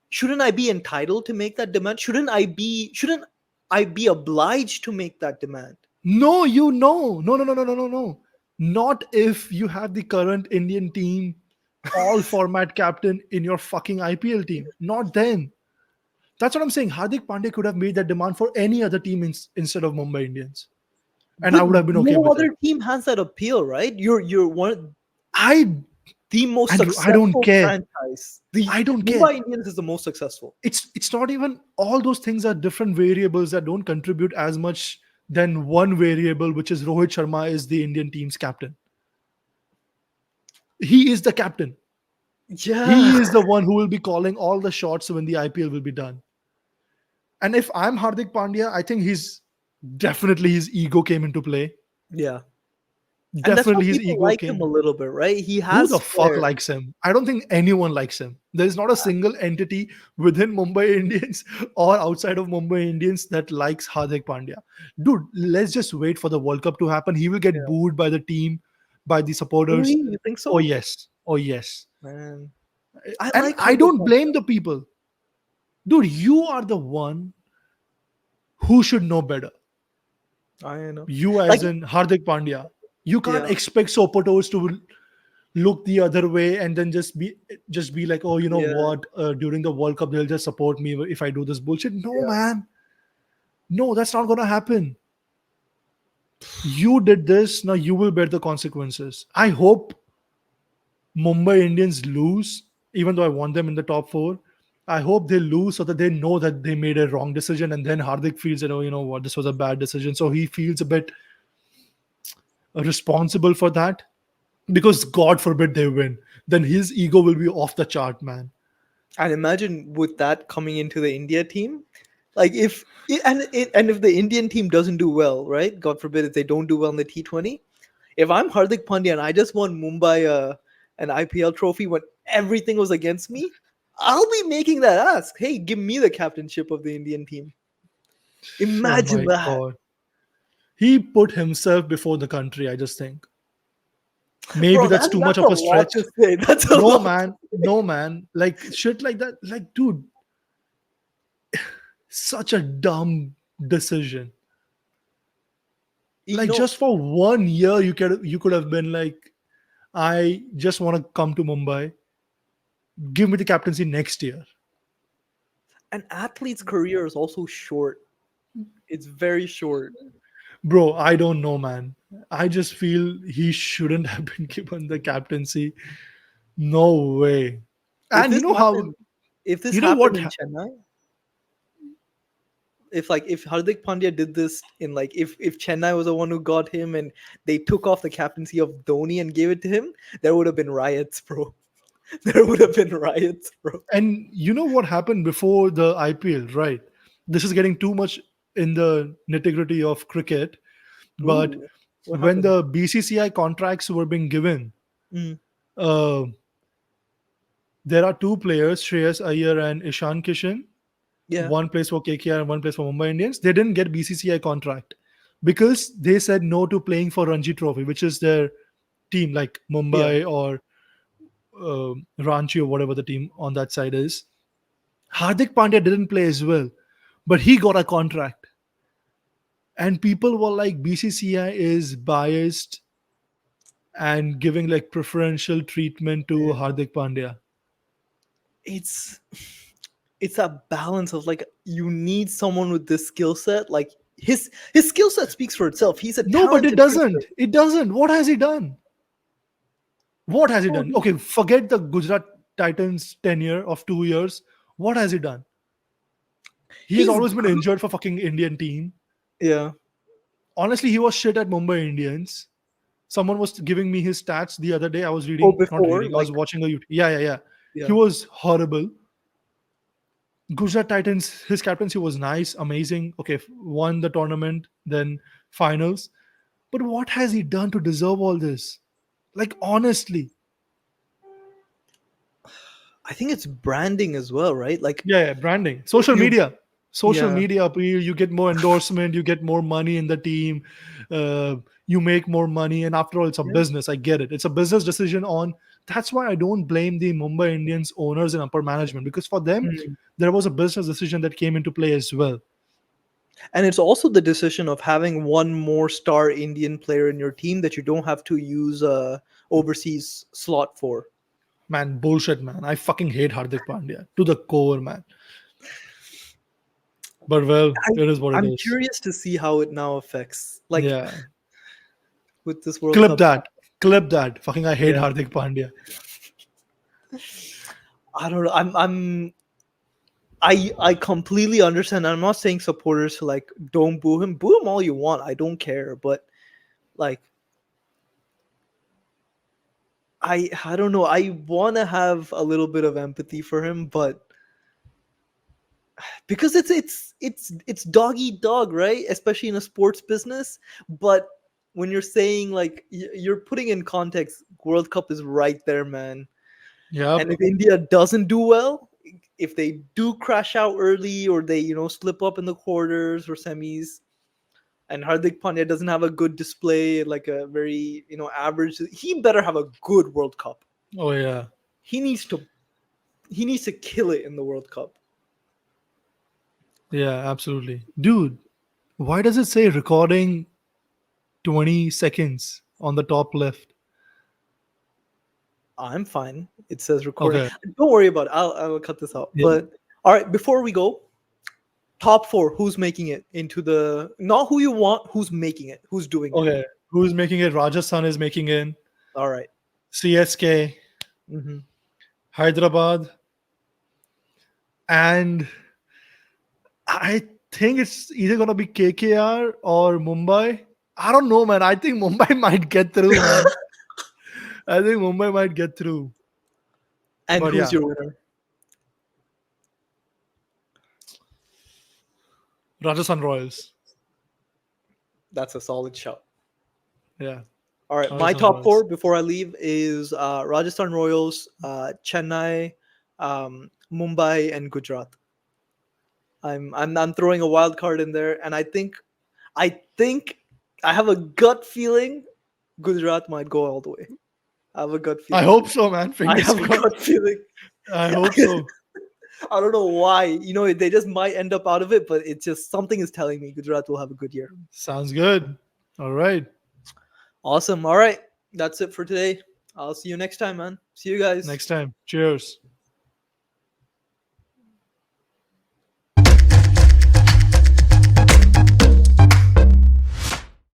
shouldn't I be entitled to make that demand? Shouldn't I be obliged to make that demand? No, you know. No, no, no, no, no, no, no. Not if you have the current Indian team all format captain in your fucking IPL team. Not then. That's what I'm saying. Hardik Pandya could have made that demand for any other team instead of Mumbai Indians. And I But would have been okay no with it. other team has that appeal, right? You're one I, the most Andrew, I don't successful care. franchise. The I don't care. Mumbai Indians is the most successful. It's not even, all those things are different variables that don't contribute as much than one variable, which is Rohit Sharma is the Indian team's captain. He is the captain. Yeah, He is the one who will be calling all the shots when the IPL will be done. And if I'm Hardik Pandya, I think he's definitely his ego came into play. yeah, and that's why Definitely his people ego like him a came. little bit, right? He Who has the fuck flair. likes him? I don't think anyone likes him. There is not a single entity within Mumbai Indians or outside of Mumbai Indians that likes Hardik Pandya. Dude, let's just wait for the World Cup to happen. He will get Yeah. booed by the team, by the Really, supporters. you think Oh so? yes. Oh yes. Man, I And like I Hardik don't blame Pandya. the people. Dude, you are the one who should know better. I know. You Like, as in Hardik Pandya. You can't yeah, expect supporters to look the other way and then just be like, oh, you know yeah, what, during the World Cup they'll just support me if I do this bullshit. No, yeah. man. No, that's not gonna happen. You did this, now you will bear the consequences. I hope Mumbai Indians lose, even though I want them in the top four. I hope they lose so that they know that they made a wrong decision, and then Hardik feels that, oh, you know what, this was a bad decision, so he feels a bit responsible for that. Because God forbid they win, then his ego will be off the chart, man. And imagine with that coming into the India team, like and if the Indian team doesn't do well, right? God forbid if they don't do well in the T20. If I'm Hardik Pandya and I just won Mumbai an IPL trophy when everything was against me, I'll be making that ask. Hey, give me the captainship of the Indian team. Oh Imagine my that, God. He put himself before the country, I just think. Maybe bro. that's too much That's of a a lot stretch. to say. That's a No, lot. man. No, man. Like, shit like that. Like, dude, such a dumb decision. You Like, know, just for 1 year, you could have been like, I just want to come to Mumbai. Give me the captaincy next year. an athlete's career is also short. It's very short. Bro, I don't know, man. I just feel he shouldn't have been given the captaincy. No way. If And this happened, if this you know happened what? in Chennai, if Hardik Pandya did this in like if Chennai was the one who got him and they took off the captaincy of Dhoni and gave it to him, there would have been riots, bro. There would have been riots, bro. And you know what happened before the IPL, right? This is getting too much in the nitty gritty of cricket. But Ooh, what when happened? the BCCI contracts were being given, Mm, uh, there are two players, Shreyas Iyer and Ishan Kishan. yeah, One plays for KKR and one plays for Mumbai Indians. They didn't get BCCI contract because they said no to playing for Ranji Trophy, which is their team, like yeah. Mumbai or Ranchi or whatever the team on that side is. Hardik Pandya didn't play as well, but he got a contract. And people were like, BCCI is biased and giving like preferential treatment to Yeah. Hardik Pandya. It's it's a balance of like you need someone with this skill set. Like his skill set speaks for itself. He's a No, but it talented cricketer. doesn't. It doesn't. What has he done? What has he Bro, done? Okay, forget the Gujarat Titans tenure of 2 years. What has he done? He has he's always been injured for fucking Indian team. yeah. Honestly, he was shit at Mumbai Indians. Someone was giving me his stats the other day. I was Oh, reading, not before reading, I like was watching a YouTube. Yeah, yeah, yeah. He yeah. was horrible. Gujarat Titans, his captaincy was nice, amazing. Okay, won the tournament, then finals. But what has he done to deserve all this? Like, honestly. I think it's branding as well, right? Like Yeah, yeah, branding. Social you media. Social Yeah. media appeal, you get more endorsement, you get more money in the team, uh, you make more money, and after all, it's a Yeah. business. I get it, it's a business decision on. That's why I don't blame the Mumbai Indians owners and upper management, because for them Mm. there was a business decision that came into play as well. And it's also the decision of having one more star Indian player in your team that you don't have to use a overseas slot for. Man, bullshit, man. I fucking hate Hardik Pandya to the core, man. But well, I, it is what it I'm is. curious to see how it now affects, like Yeah. with this World Clip Cup. that. Clip that. Fucking I hate Yeah, Hardik Pandya. I don't know. I completely understand. I'm not saying supporters to like don't boo him. Boo him all you want. I don't care. But like I don't know. I want to have a little bit of empathy for him, but because it's dog eat dog, right? Especially in a sports business. But when you're saying like you're putting in context, World Cup is right there, man. And Yep. if India doesn't do well, if they do crash out early or they slip up in the quarters or semis, and Hardik Pandya doesn't have a good display, like a very average, he better have a good World Cup. Oh yeah. He needs to he needs to kill it in the World Cup. Yeah, absolutely. Dude, why does it say recording 20 seconds on the top left? I'm fine. It says recording. Okay. Don't worry about it. I'll cut this out. Yeah. But all right, before we go, top four. Who's making it into the not who you want? Who's making it? Who's doing it? Okay. Who's making it? Rajasthan is making it. All right. CSK, Mm-hmm. Hyderabad, and I think it's either gonna be KKR or Mumbai. I don't know, man. I think Mumbai might get through, man. I think Mumbai might get through. And But who's yeah, your winner? Rajasthan Royals. That's a solid shout. Yeah, All right, my Rajasthan top four Royals. before I leave is Rajasthan Royals, Chennai, Mumbai, and Gujarat. I'm throwing a wild card in there, and I think I have a gut feeling Gujarat might go all the way. I have a gut I feeling. hope so, man. I Fingers have a crossed. gut feeling. I hope so. I don't know why. They just might end up out of it, but it's just something is telling me Gujarat will have a good year. Sounds good. All right. Awesome. All right. That's it for today. I'll see you next time, man. See you guys. Next time. Cheers.